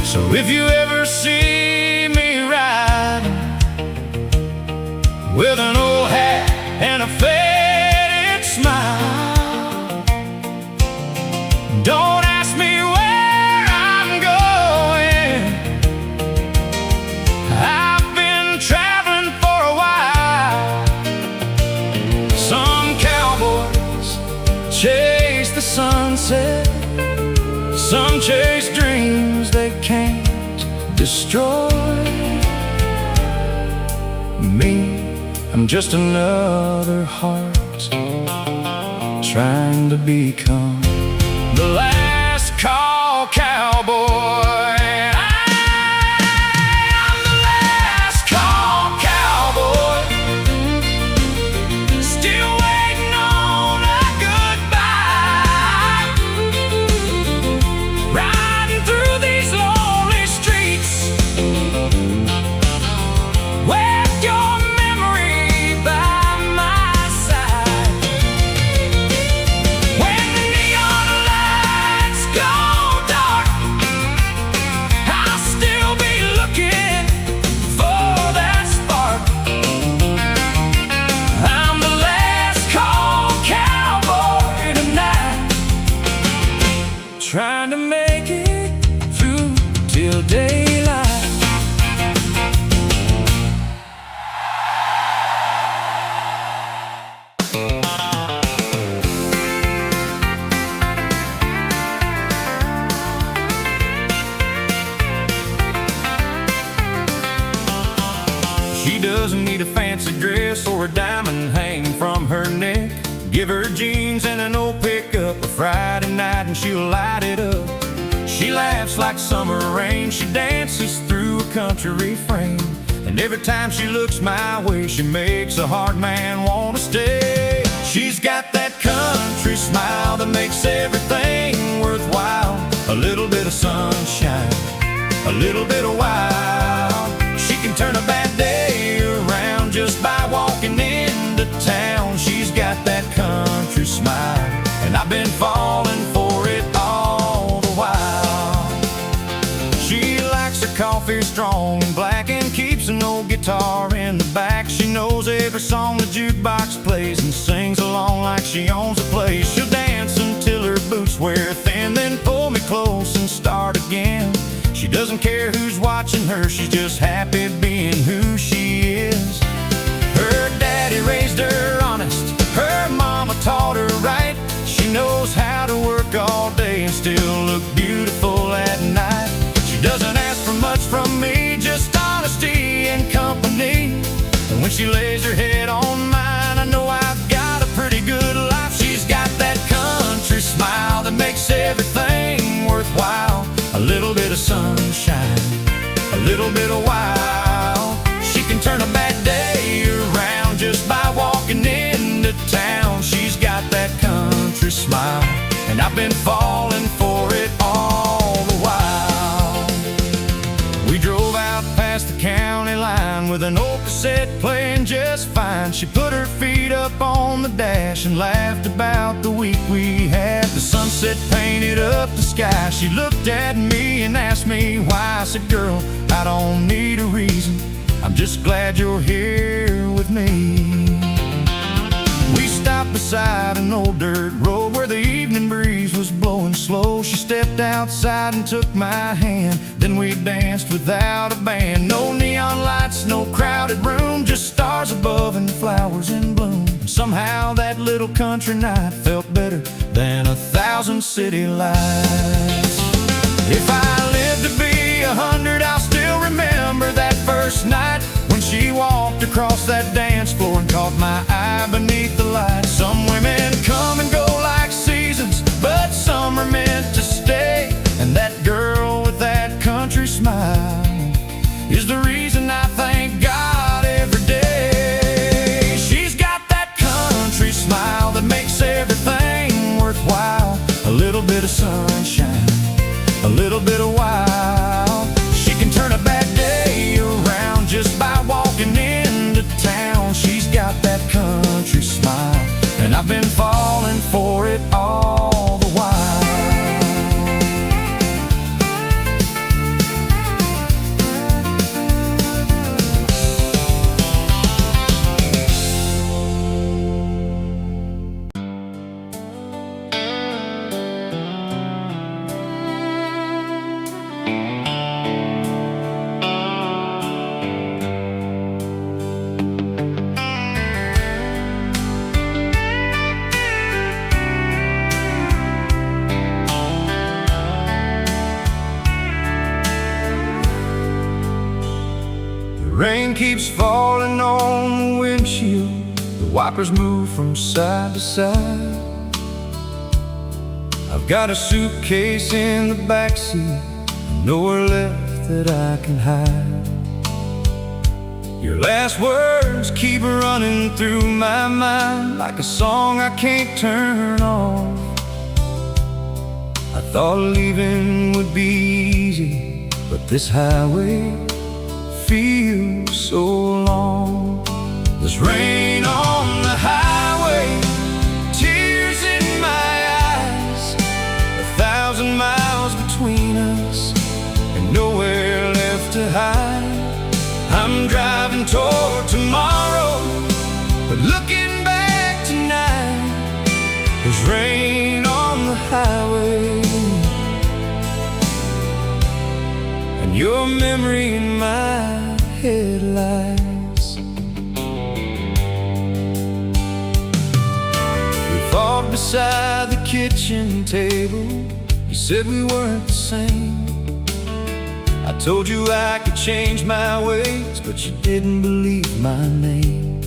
So if you ever see me riding with an old hat and a faded smile, don't ask me where I'm going. I've been traveling for a while. Some cowboys chase the sunset, some chase dreams they can't destroy. Me, I'm just another heart trying to become the last call cowboy. I'm the last call cowboy, still waiting on a goodbye, riding through these lonely streets with your memory by my side. trying to make it through till daylight. She doesn't need a fancy dress or a diamond hanging from her neck. Give her jeans and an old pickup a Friday night and she'll light it up. She laughs like summer rain, she dances through a country refrain, and every time she looks my way she makes a hard man want to stay. She's got that country smile that makes everything worthwhile. A little bit of sunshine, a little bit of wild. She can turn a bad day around just by walking into town. She's got that country smile, and I've been falling for it all the while. She likes her coffee strong and black and keeps an old guitar in the back. She knows every song the jukebox plays and sings along like she owns the place. She'll dance until her boots wear thin, then pull me close and start again. She doesn't care who's watching her, she's just happy being who she is. Her daddy raised her honest, her mama taught her right. She knows how to work all day and still look beautiful at night. She doesn't ask for much from me, just honesty and company. And when she lays her head on mine, I know I've got a pretty good life. She's got that country smile that makes everything worthwhile. A little bit of sunshine, a little bit of wild. She can turn a bad day around just by walking into town. She's got that country smile, and I've been falling for it all the while. We drove out past the county line with an old cassette playing just fine. She put her feet up on the dash and laughed about the week we had. The sunset painted up the sky. She looked at me and asked me why. I said, girl, I don't need a reason, I'm just glad you're here with me. We stopped beside an old dirt road where the evening breeze was blowing slow. She stepped outside and took my hand, then we danced without a band. No neon lights, no crowded room, just stars above and flowers in bloom. And somehow that little country night felt better than 1,000 city lights. If I live to be 100, I'll still remember that first night when she walked across that dance floor and caught my eye beneath the lights. Some women come and go like seasons, but some are meant to stay. And that girl with that country smile is the reason I thank God every day. She's got that country smile that makes everything worthwhile. A little bit of sunshine, a little bit of wild. She can turn a bad day around just by walking into town. She's got that country smile, and I've been falling for it all the while. Rain keeps falling on the windshield, the wipers move from side to side. I've got a suitcase in the backseat, nowhere left that I can hide. Your last words keep running through my mind like a song I can't turn off. I thought leaving would be easy, but this highway feels so long. There's rain on the highway, tears in my eyes, 1,000 miles between us and nowhere left to hide. I'm driving toward tomorrow, but looking back tonight, there's rain on the highway. your memory in my headlights. We fought beside the kitchen table. You said we weren't the same. I told you I could change my ways, but you didn't believe my name.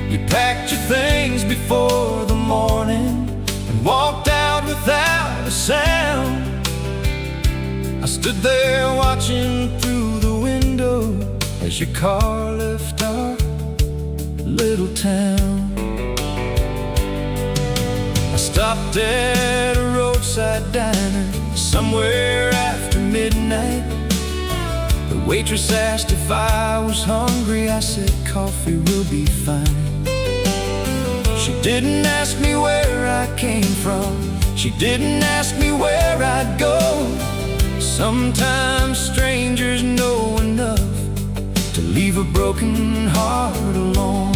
You packed your things before the morning and walked out without a sound. I stood there watching through the window as your car left our little town. I stopped at a roadside diner somewhere after midnight. The waitress asked if I was hungry. I said coffee will be fine. She didn't ask me where I came from. She didn't ask me where I'd go. Sometimes strangers know enough to leave a broken heart alone.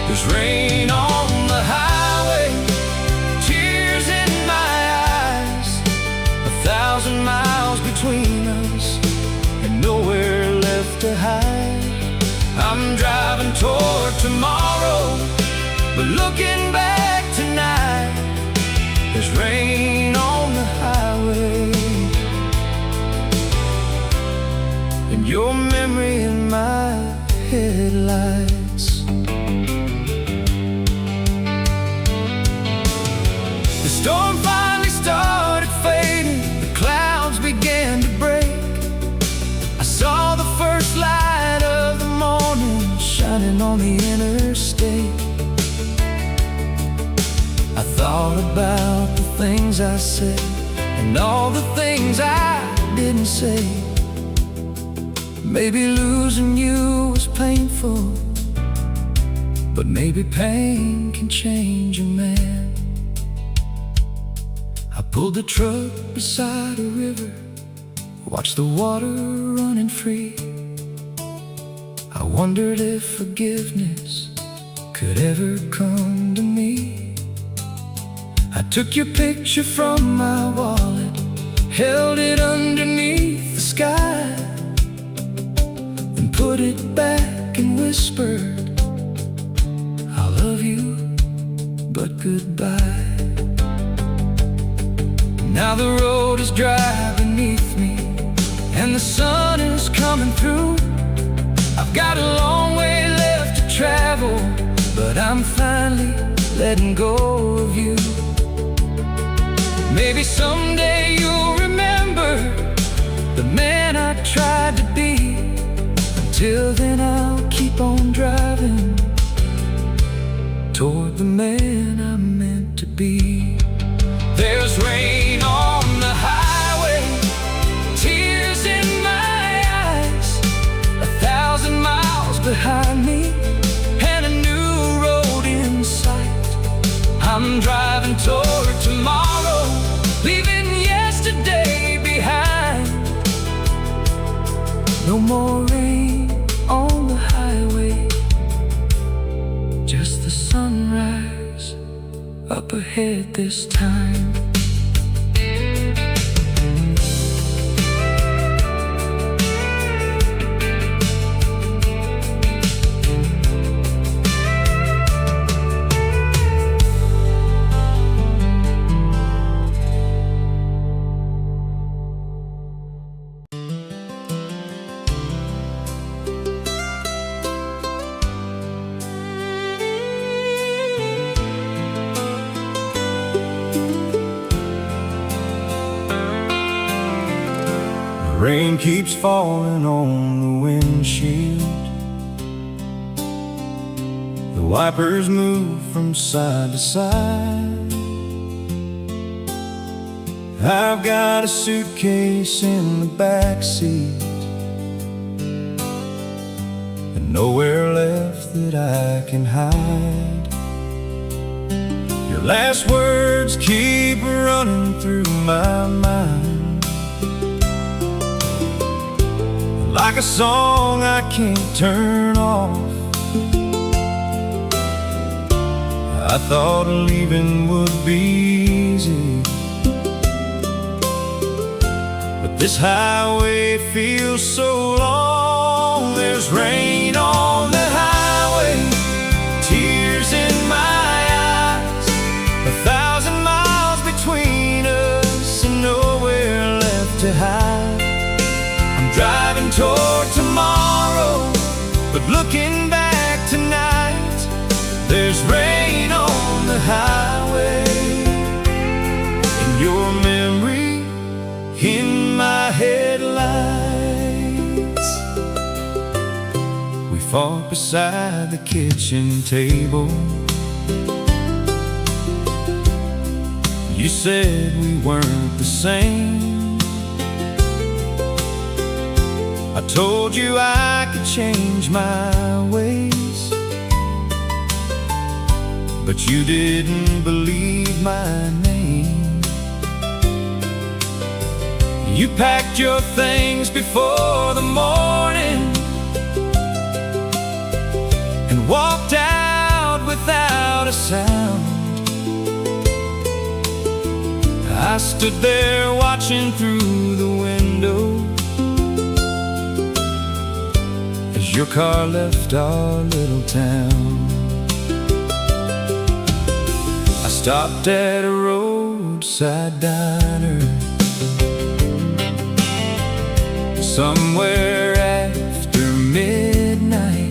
There's rain on the highway, tears in my eyes, 1,000 miles between us and nowhere left to hide. I'm driving toward tomorrow, but looking back tonight, there's rain on the highway, and your memory in my headlights. The storm finally started fading, the clouds began to break. I saw the first light of the morning shining on the interstate. I thought about the things I said and all the things I didn't say. Maybe losing you was painful, but maybe pain can change a man. I pulled the truck beside a river, watched the water running free. I wondered if forgiveness could ever come to me. I took your picture from my wallet, held it underneath the sky, then put it back and whispered, I love you, but goodbye. Now the road is dry beneath me and the sun is coming through. I've got a long way left to travel, but I'm finally letting go of you. Maybe someday you'll remember the man I tried to be. Until then I'll keep on driving toward the man I'm meant to be. There's rain on the highway, tears in my eyes, 1,000 miles behind me and a new road in sight. I'm driving toward tomorrow, leaving yesterday behind. No more rain on the highway, just the sunrise up ahead this time. Rain keeps falling on the windshield. The wipers move from side to side. I've got a suitcase in the backseat and nowhere left that I can hide. Your last words keep running through my mind, like a song I can't turn off. I thought leaving would be easy, but This highway feels so long. There's rain on the highway, tears in my eyes, 1,000 miles between us and nowhere left to hide. I'm driving toward tomorrow, but looking back tonight, there's rain on the highway, and your memory in my headlights. We fought beside the kitchen table. You said we weren't the same. I told you I could change my ways, but you didn't believe my name. You packed your things before the morning and walked out without a sound. I stood there watching through the window as your car left our little town. I stopped at a roadside diner somewhere after midnight.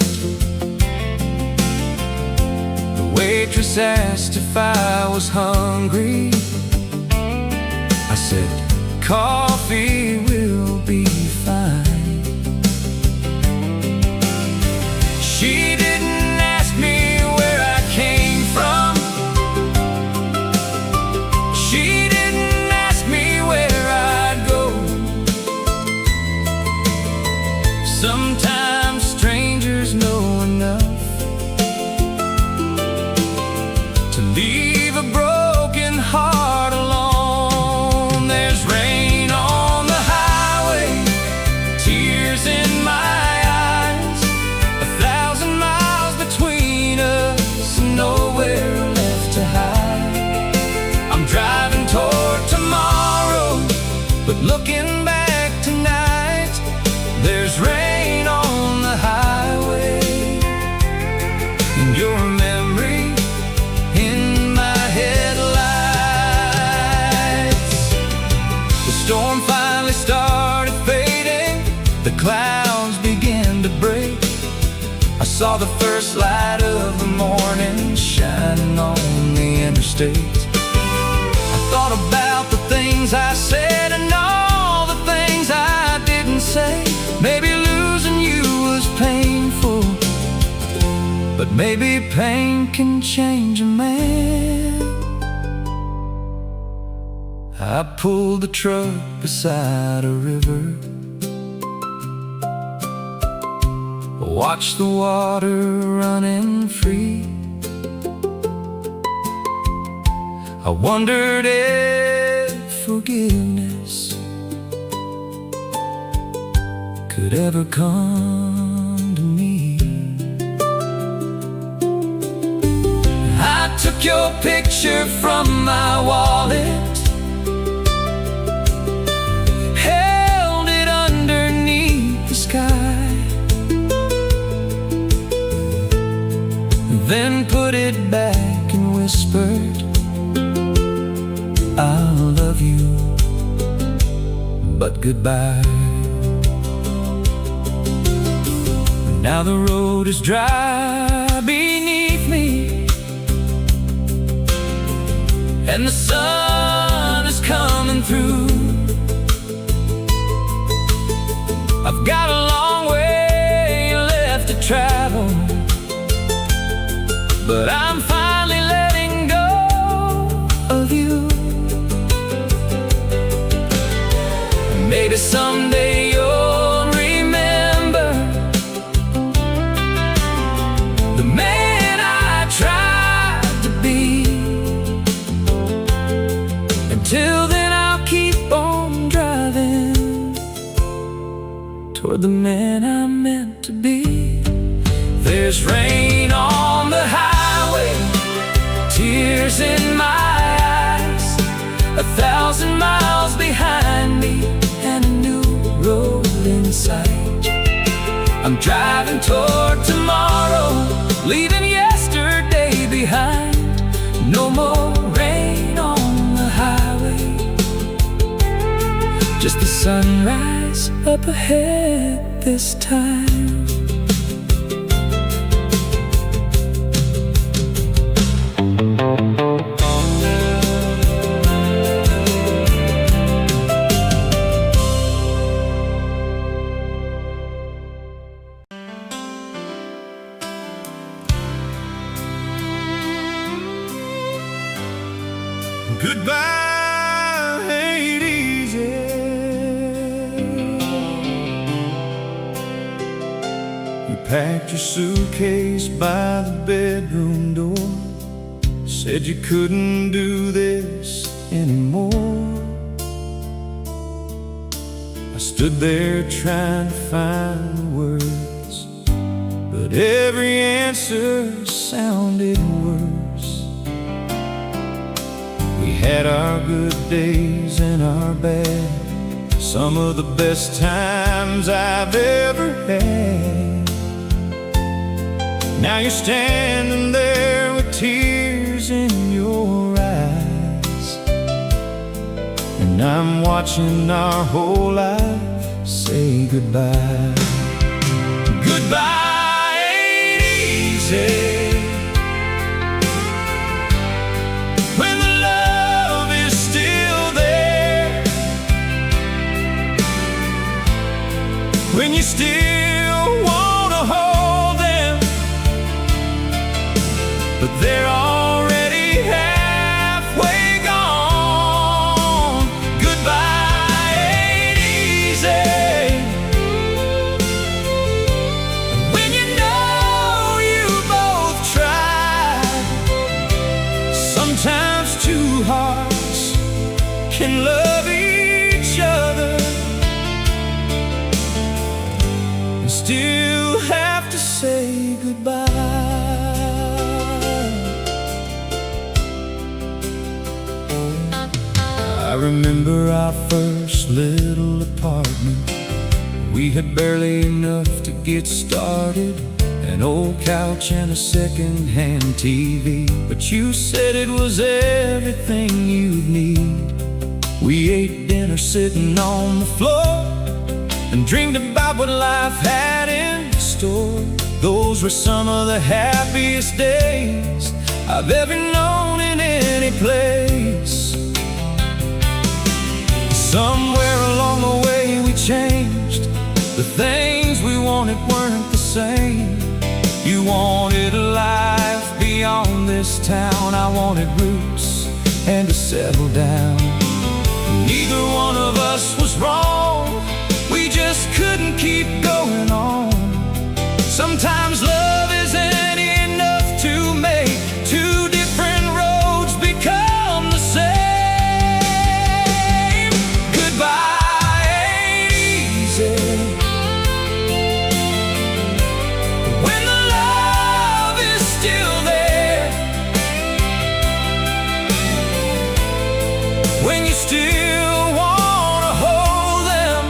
The waitress asked if I was hungry. I said, coffee will be fine. She didn't ask me where I came from. She didn't ask me where I'd go. Sometimes strangers know enough to leave a broken heart alone. There's rain on the highway, tears in my eyes, 1,000 miles between us and nowhere left to hide. I'm driving toward tomorrow, but looking back tonight, there's rain on the highway, and your memory in my headlights. The storm finally started fading, the clouds began to break. I saw the first light of the morning shining on the interstate. I thought about the things I said and all the things I didn't say. Maybe losing you was painful, but maybe pain can change a man. I pulled the truck beside a river, watched the water running free. I wondered if forgiveness could ever come to me. I took your picture from my wallet, held it underneath the sky, then put it back and whispered, I'll love you, but goodbye. Now the road is dry beneath me, and the sun is coming through. I've got a long way left to travel, but I'm finally letting go of you. Maybe someday you'll remember the man I tried to be. Until then I'll keep on driving toward the man I'm meant to be. There's rain on the highway, tears in my eyes, 1,000 miles behind me, and a new sight. I'm driving toward tomorrow, leaving yesterday behind. No more rain on the highway, just the sunrise up ahead this time. Goodbye ain't easy. You packed your suitcase by the bedroom door, said you couldn't do this anymore. I stood there trying to find the words, but every answer sounded worse. We had our good days and our bad, some of the best times I've ever had. Now you're standing there with tears in your eyes, and I'm watching our whole life say goodbye. Goodbye ain't easy. When you still wanna hold them, but they're already halfway gone. Goodbye ain't easy. When you know you both tried, sometimes two hearts can love each other, still have to say goodbye. I remember our first little apartment. We had barely enough to get started, an old couch and a second-hand TV, but you said it was everything you'd need. We ate dinner sitting on the floor and dreamed about what life had in store. Those were some of the happiest days I've ever known in any place. Somewhere along the way we changed. The things we wanted weren't the same. You wanted a life beyond this town, I wanted roots and to settle down. Neither one of us was wrong, we just couldn't keep going on. Sometimes love isn't enough to make two different roads become the same. Goodbye ain't easy. When the love is still there, when you still wanna hold them,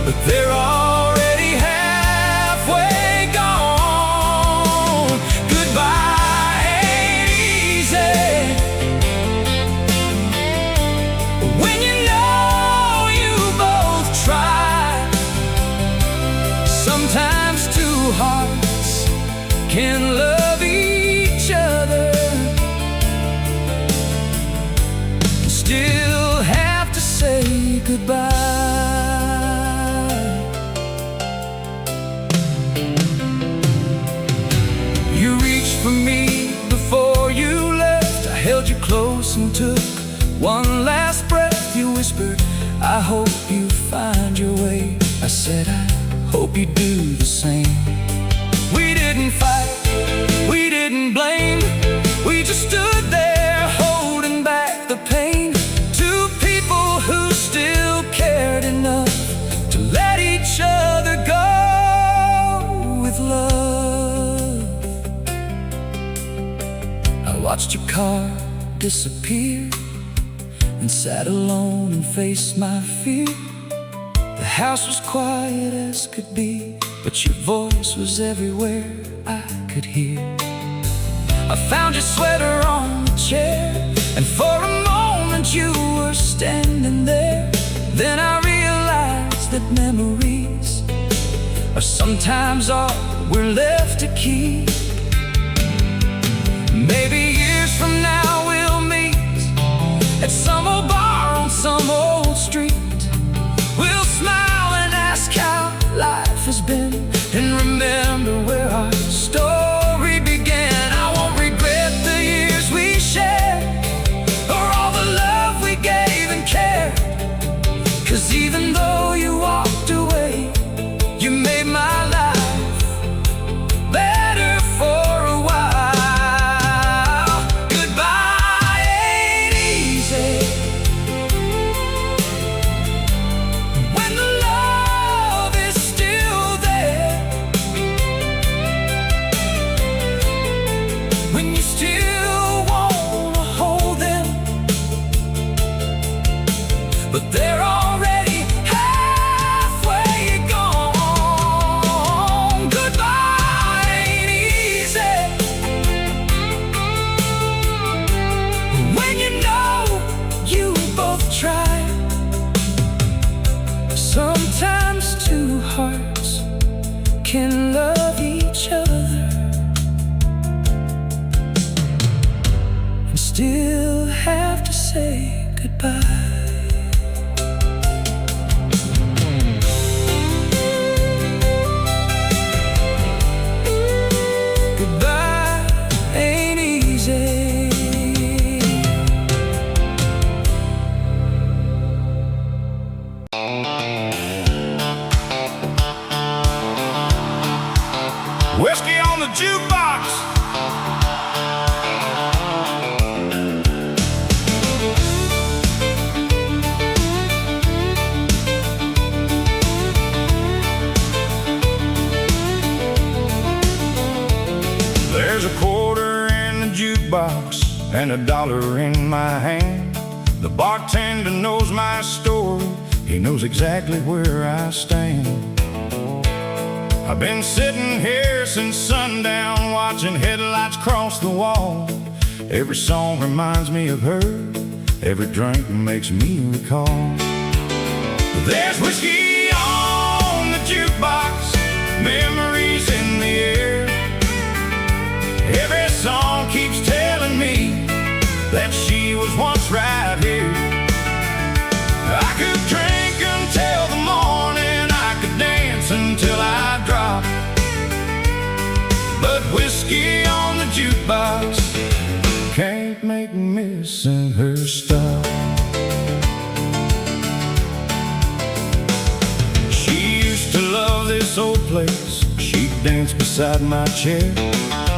but they're already halfway gone. Goodbye ain't easy. When you know you both tried, sometimes two hearts can love each other, still have to say goodbye. You reached for me before you left. I held you close and took one last breath. You whispered, I hope you find your way. I said, I hope you do the same. We didn't fight, we didn't blame, we just stood there holding back the pain. Two people who still cared enough to let each other go with love. I watched your car disappear and sat alone and faced my fear. The house was quiet as could be, but your voice was everywhere I could hear. I found your sweater on the chair, and for a moment you were standing there. Then I realized that memories are sometimes all we're left to keep. Maybe years from now we'll meet at some old bar on some old street. We'll smile and ask how life has been, and remember where our story began. I won't regret the years we shared, or all the love we gave and cared. 'Cause even though you walked away, you made my life better for a while. Goodbye ain't easy when the love is still there, when you still wanna hold them, but they're already halfway gone. Goodbye ain't easy when you know you both tried. Sometimes two hearts can love each other and still have to say goodbye. Goodbye ain't easy. Whiskey on the jukebox. There's a quarter in the jukebox and $1 in my hand. The bartender knows my story. He knows exactly where I stand. I've been sitting here since sundown, watching headlights cross the wall. Every song reminds me of her, every drink makes me recall. There's whiskey on the jukebox, memories in the air. Every song keeps telling me that she was once right here. I could drink until the morning, I could dance until I drop, but whiskey on the jukebox can't make me missing her stop. She used to love this old place. She'd dance beside my chair.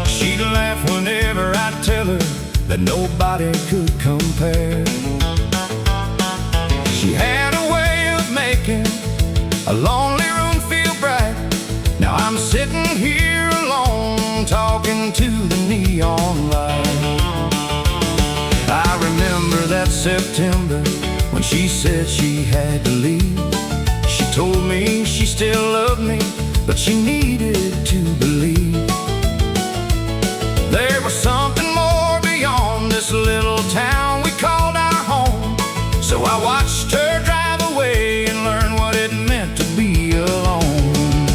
She'd laugh whenever I'd tell her that nobody could compare. She had a way of making a lonely room feel bright. Now I'm sitting here alone, talking to the neon light. I remember that September when she said she had to leave. She told me she still loved me, but she needed to believe there was something more beyond this little town we called our home. So I watched her drive away and learn what it meant to be alone.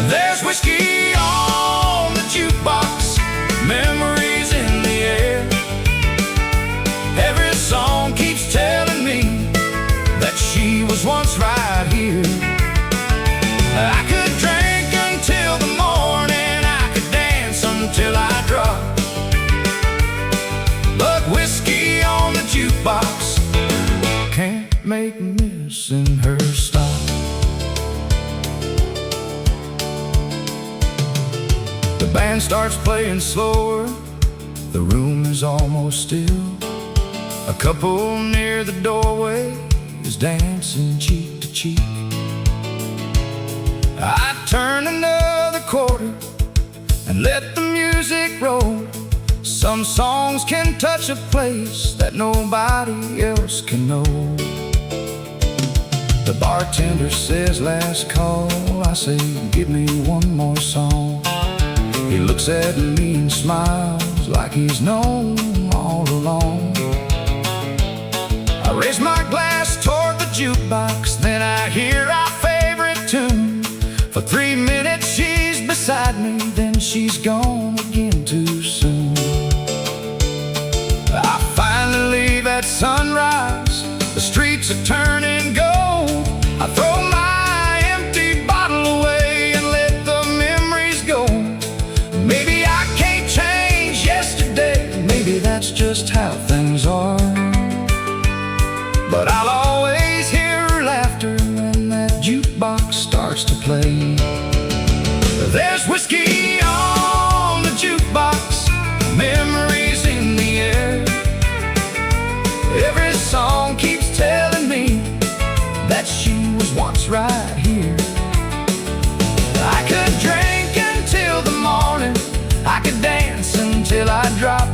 There's whiskey on the jukebox, memories in the air. Every song keeps telling me that she was once right here. I could drink until the morning, I could dance until I drop, but whiskey on the jukebox can't make missing her stop. The band starts playing slower, the room is almost still. A couple near the doorway is dancing cheek to cheek. I turn another quarter and let the music roll. Some songs can touch a place that nobody else can know. The bartender says last call. I say give me one more song. He looks at me and smiles like he's known all along. I raise my glass toward the jukebox, then I hear our favorite tune. For 3 minutes she's beside me, then she's gone again too soon. I finally leave at sunrise. The streets are turning gold. I throw my empty bottle away and let the memories go. Maybe I can't change yesterday, maybe that's just how things are. But I'll always hear her laughter when that jukebox starts to play. There's whiskey on the jukebox, memories in the air. Every song keeps telling me that she was once right here. I could drink until the morning, I could dance until I drop,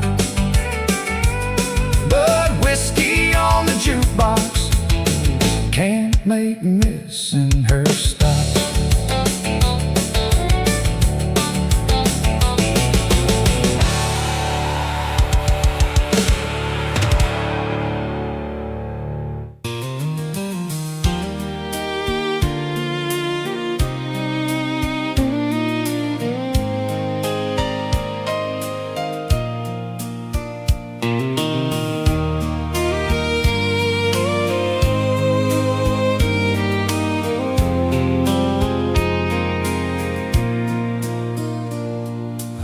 but whiskey on the jukebox can't make missing her stop.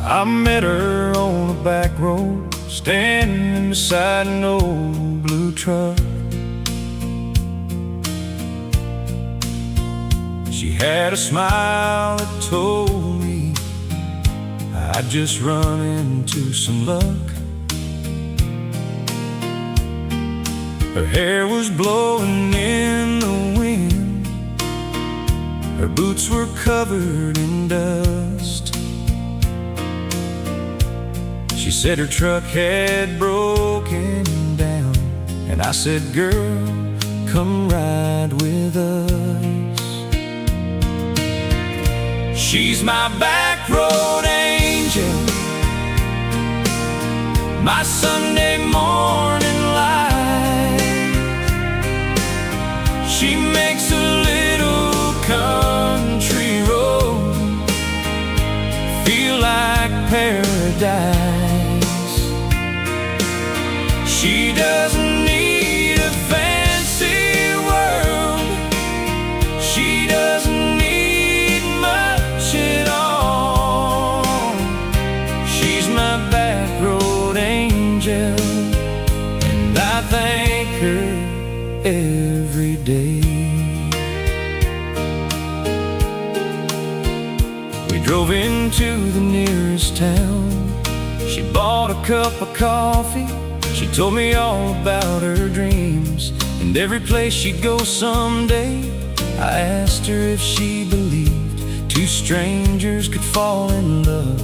I met her on a back road, standing beside an old blue truck. She had a smile that told me I'd just run into some luck. Her hair was blowing in the wind, her boots were covered in dust. She said her truck had broken down, and I said, girl, come ride with us. She's my backroad angel, my Sunday morning light. She makes a little country road feel like paradise. She doesn't need a fancy world, she doesn't need much at all. She's my backroad angel, and I thank her every day. We drove into the nearest town. She bought a cup of coffee. She told me all about her dreams and every place she'd go someday. I asked her if she believed two strangers could fall in love.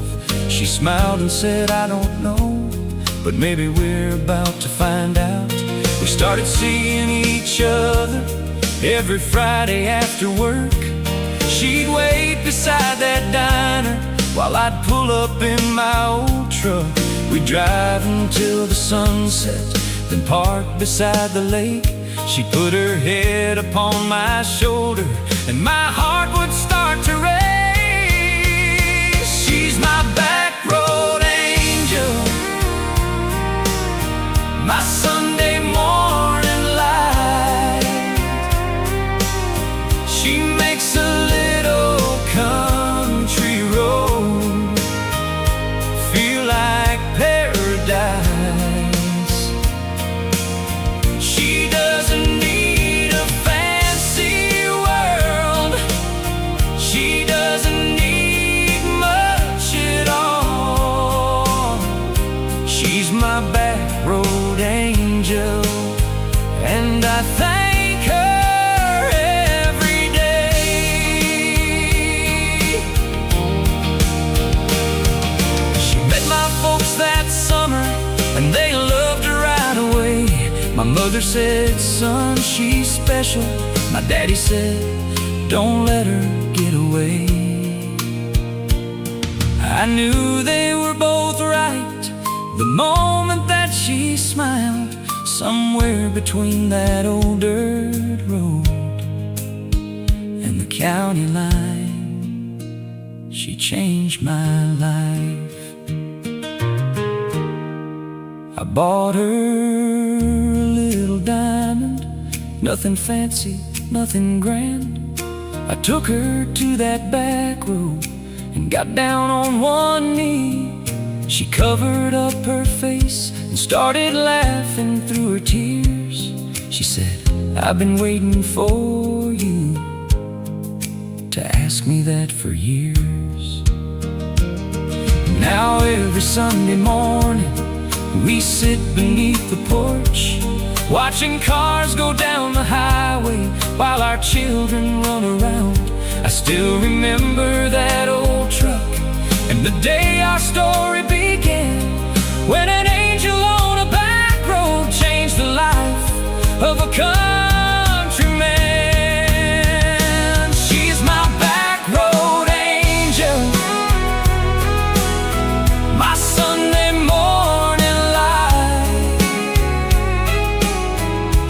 She smiled and said, I don't know, but maybe we're about to find out. We started seeing each other every Friday after work. She'd wait beside that diner while I'd pull up in my old truck. We'd drive until the sunset, then park beside the lake. She'd put her head upon my shoulder, and my heart would start to race. She's my backroad angel, my Sunday morning light. She makes a little country road feel like paradise. She doesn't need a fancy world, she doesn't need much at all. She's my backroad angel, and I thank her every day. She met my folks that summer, and they loved her right away. My mother said, son, she's special, My daddy said, don't let her get away. I knew they were both right the moment that she smiled. Somewhere between that old dirt road and the county line, she changed my life. I bought her a little diamond, nothing fancy, nothing grand. I took her to that back road and got down on one knee. She covered up her face and started laughing through her tears. She said, I've been waiting for you to ask me that for years. Now every Sunday morning we sit beneath the porch, watching cars go down the highway while our children run around. I still remember that old truck and the day our story began, when an angel on a back road changed the life of a countryman. She's my backroad angel, my Sunday morning light.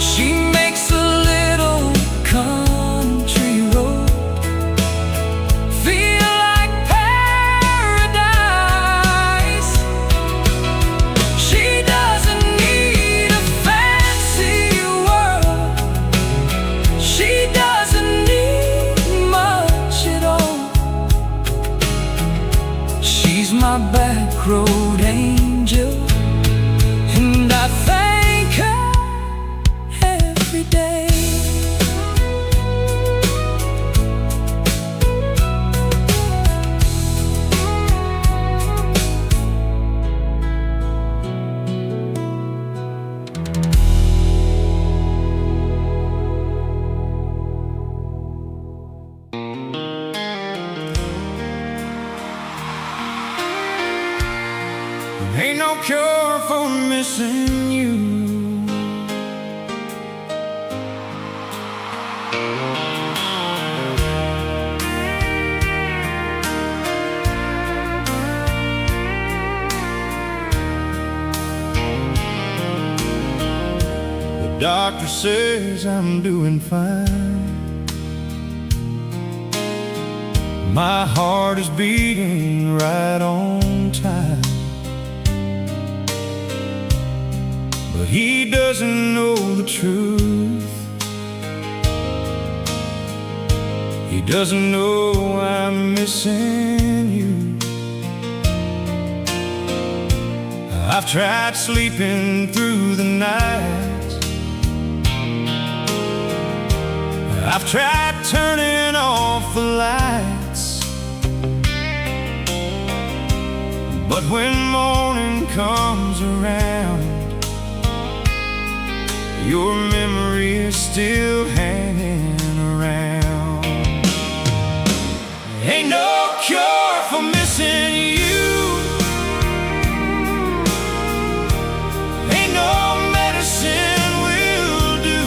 She makes a little country road feel like paradise. She doesn't need a fancy world, she doesn't need much at all. She's my backroad angel, and I thank her every day. Ain't no cure for missing you. The doctor says I'm doing fine. My heart is beating right on time. But he doesn't know the truth. He doesn't know I'm missing you. I've tried sleeping through the night. I've tried turning off the lights. But when morning comes around, your memory is still hanging around. Ain't no cure for missing you. Ain't no medicine will do.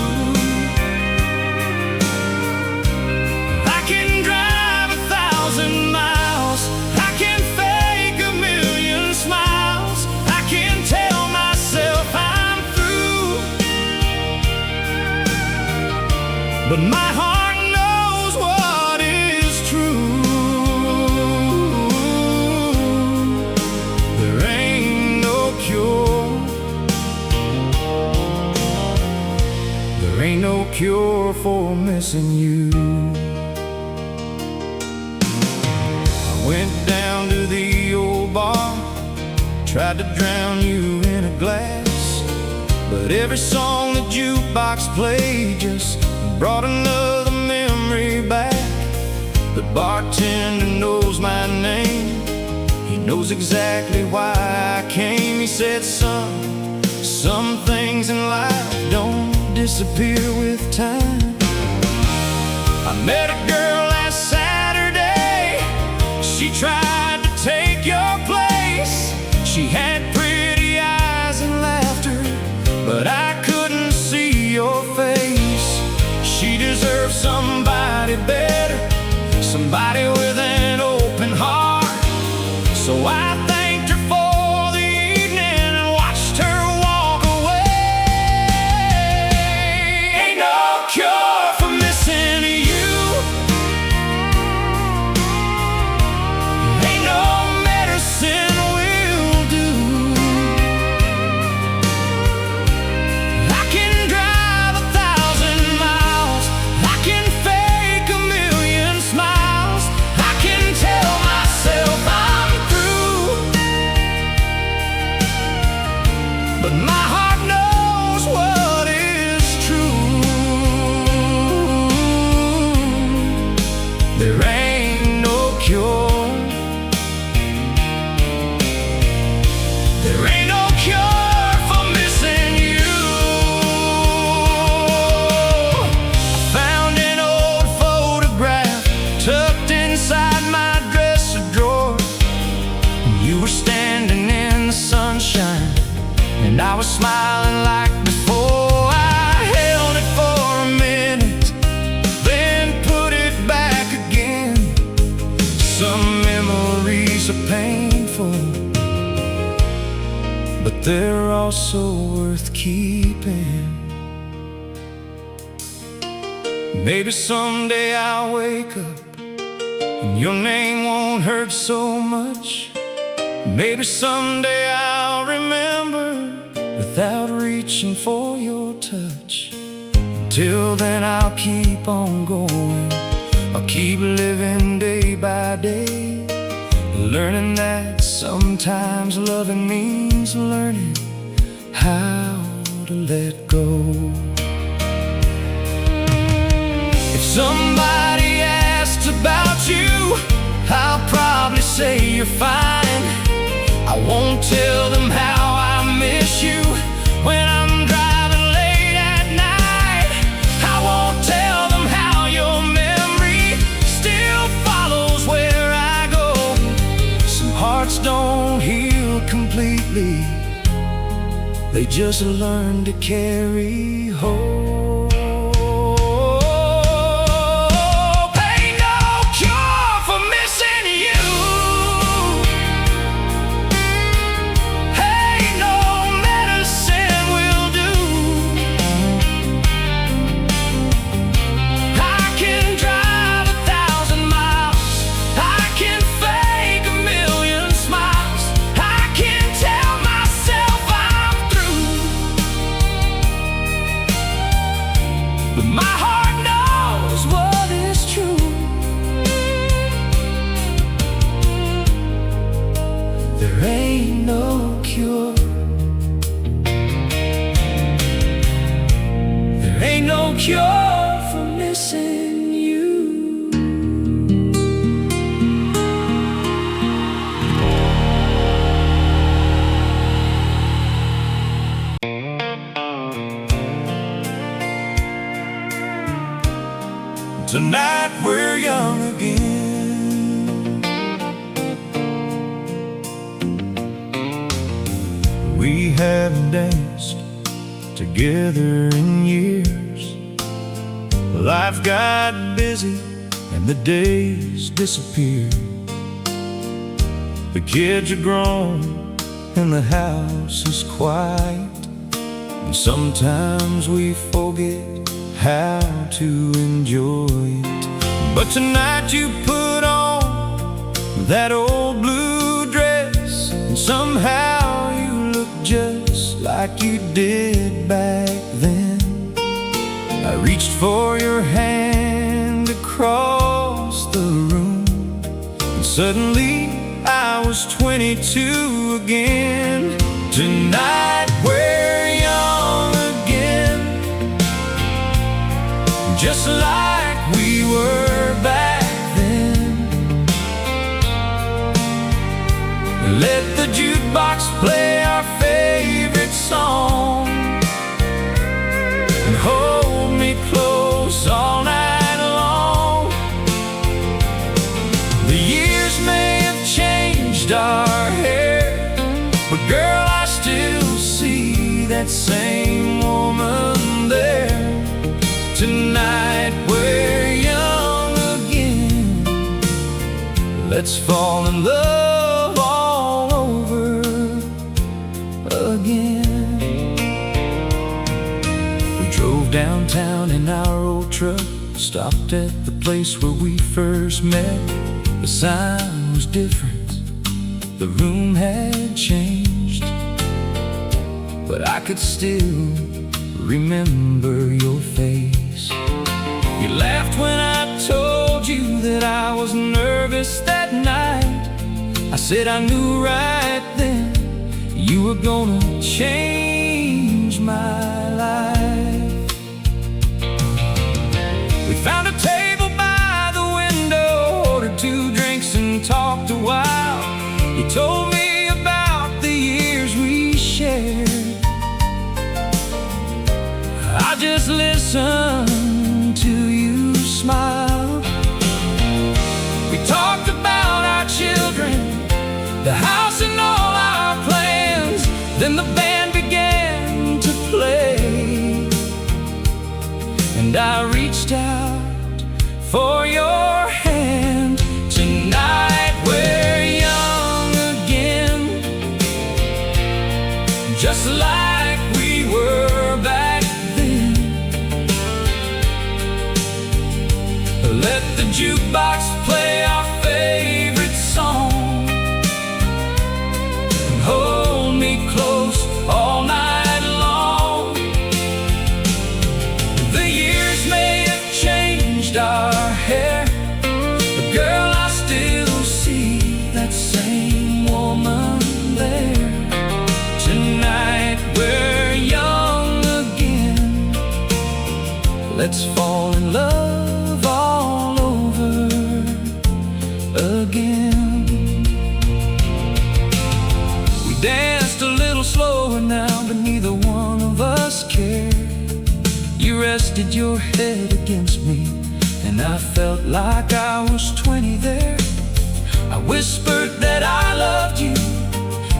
I can drive 1,000 miles, I can fake 1,000,000 smiles, I can tell myself I'm through, but my heart knows what is true. There ain't no cure. There ain't no cure for missing you. I went down to the old bar, tried to drown you in a glass, but every song the jukebox played just brought another memory back. The bartender knows my name, he knows exactly why I came. He said, son, some things in life don't disappear with time. I met a girl last Saturday, she tried to take your place. She had pretty eyes and laughter, but I couldn't see your face. She deserves they're also worth keeping. Maybe someday I'll wake up and your name won't hurt so much. Maybe someday I'll remember without reaching for your touch. Until then I'll keep on going, I'll keep living day by day, learning that sometimes loving means learning how to let go. If somebody asks about you, I'll probably say you're fine. I won't tell them how I miss you when I'm driving late at night. I won't tell them how your memory still follows where I go. Some hearts don't heal completely, they just learn to carry hope. My heart knows what is true. There ain't no cure. There ain't no cure for missing you. Tonight we're young again. We haven't danced together in years. Life got busy and the days disappeared. The kids are grown and the house is quiet, and sometimes we forget how to enjoy it. But tonight you put on that old blue dress, and somehow you look just like you did back then. I reached for your hand across the room, and suddenly I was 22 again. Tonight we're young again, just like we were back then. Let the jukebox play our favorite song, and hold me close all night long. The years may have changed our hair, but girl, I still see that same woman there. Tonight we're young again, let's fall in love all over again. We drove downtown in our old truck, stopped at the place where we first met. The sign was different, the room had changed, but I could still remember your face. You laughed when I told you that I was nervous that night. I said I knew right then you were gonna change my life. We found a table by the window, ordered 2 drinks and talked a while. You told me about the years we shared. I just listened to you smile. We talked about our children, the house and all our plans. Then the band began to play, and I reached out for your hand. Tonight we're young again, jukebox play our favorite song and hold me close all night long. The years may have changed our hair, but girl, I still see that same woman there. Tonight we're young again. Let's fall in love all over again. We danced a little slower now, but neither one of us cared. You rested your head against me, and I felt like I was 20 there. I whispered that I loved you.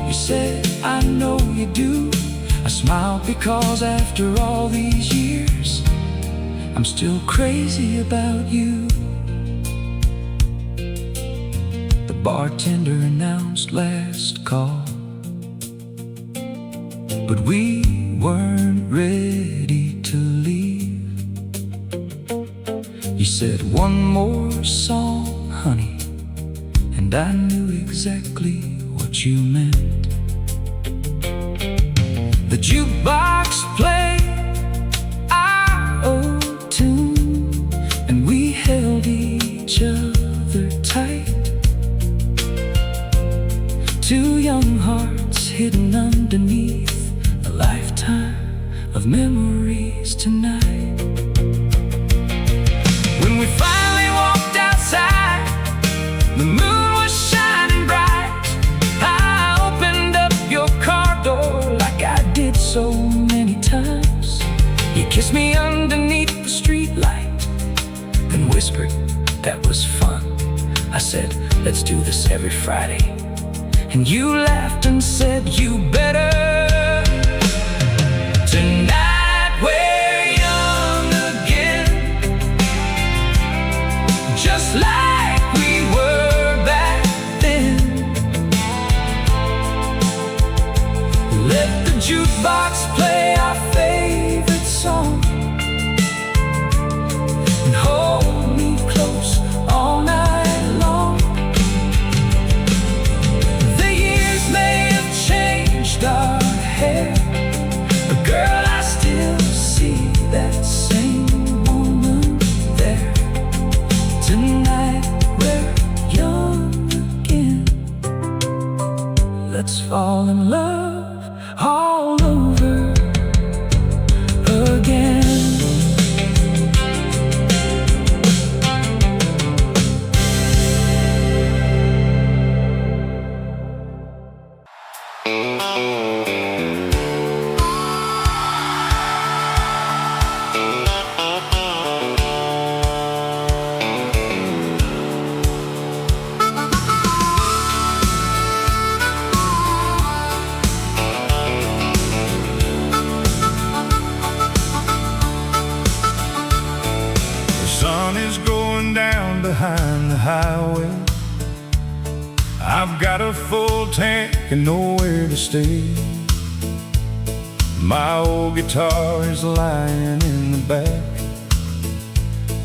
You said, I know you do. I smiled because after all these years, I'm still crazy about you. The bartender announced last call, but we weren't ready to leave. You said, one more song, honey, and I knew exactly what you meant. The jukebox played our old tune, and we held each other tight. Two young hearts hidden underneath a lifetime of memories tonight. When we finally walked outside, the moon was shining bright. I opened up your car door like I did so many times. You kissed me underneath the street light, then whispered, that was fun. I said, let's do this every Friday. And you laughed and said, you better. Tonight we're young again, just like we were back then. Let the jukebox play our favorite song and hold me close all night long. The years may have changed our hair, but girl, I still see that same woman there. Tonight we're young again. Let's fall in love all over again. Behind the highway, I've got a full tank and nowhere to stay. My old guitar is lying in the back,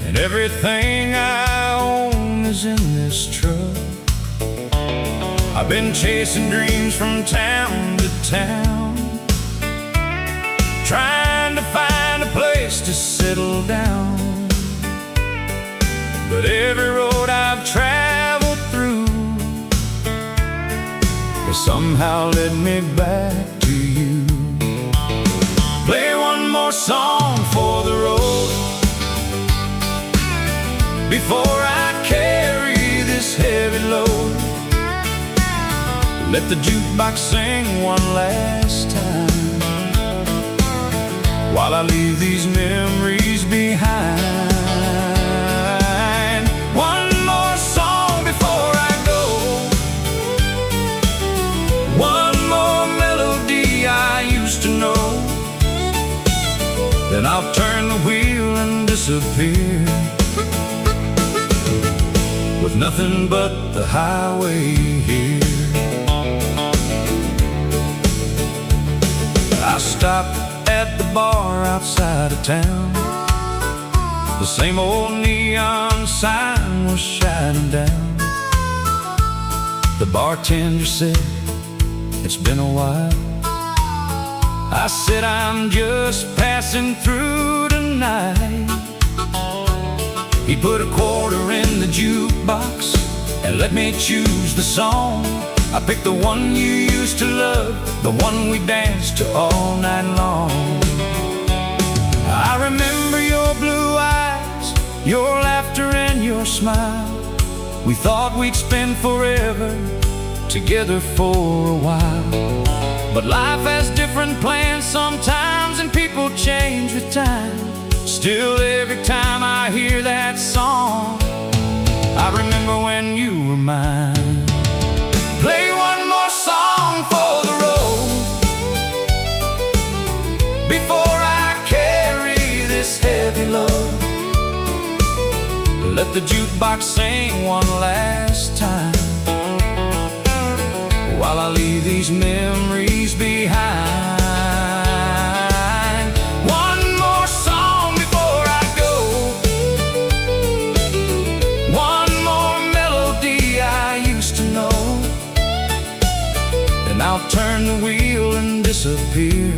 and everything I own is in this truck. I've been chasing dreams from town to town, trying to find a place to settle down. But every road I've traveled through has somehow led me back to you. Play one more song for the road before I carry this heavy load. Let the jukebox sing one last time while I leave these memories behind. One more song before I go, one more melody I used to know. Then I'll turn the wheel and disappear, with nothing but the highway here. I stopped at the bar outside of town, The same old neon sign was shining down. The bartender said, "It's been a while." I said, "I'm just passing through tonight." He put a quarter in the jukebox and let me choose the song. I picked the one you used to love, the one we danced to all night long. I remember your blue eyes, your laughter and your smile. We thought we'd spend forever together for a while. But life has different plans sometimes, and people change with time. Still, every time I hear that song, I remember when you were mine. Play one more song for the road before I carry this heavy load. Let the jukebox sing one last time while I leave these memories behind. One more song before I go, one more melody I used to know. Then I'll turn the wheel and disappear,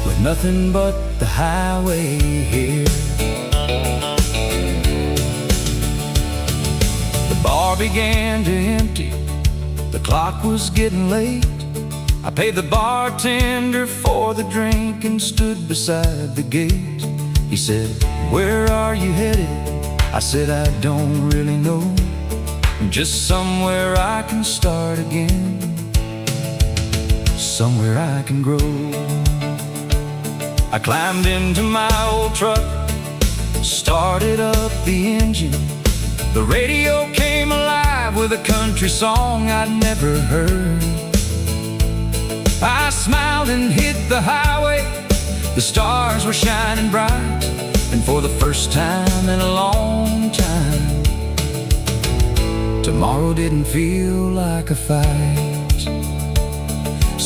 with nothing but the highway here. The bar began to empty, the clock was getting late. I paid the bartender for the drink and stood beside the gate. He said, "Where are you headed?" I said, "I don't really know, just somewhere I can start again, somewhere I can grow." I climbed into my old truck, started up the engine. The radio came alive with a country song I'd never heard. I smiled and hit the highway. The stars were shining bright, and for the first time in a long time, tomorrow didn't feel like a fight.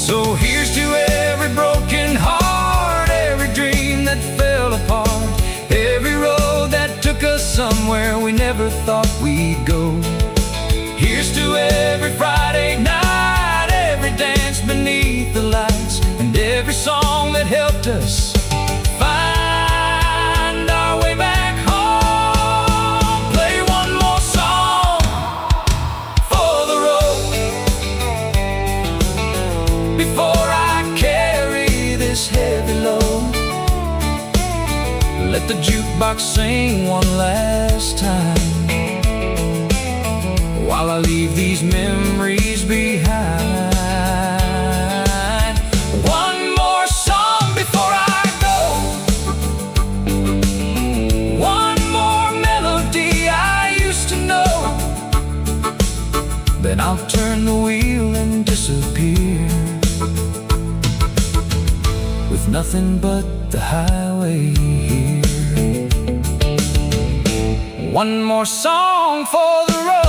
So here's to every broken heart, every dream that fell apart, every road that took us somewhere we never thought we'd go. Here's to every Friday night, every dance beneath the lights, and every song that helped us find our way back home. Play one more song for the road before I carry this heavy load. Let the jukebox sing one last time while I leave these memories behind. One more song before I go, one more melody I used to know. Then I'll turn the wheel and disappear, with nothing but the highway here. One more song for the road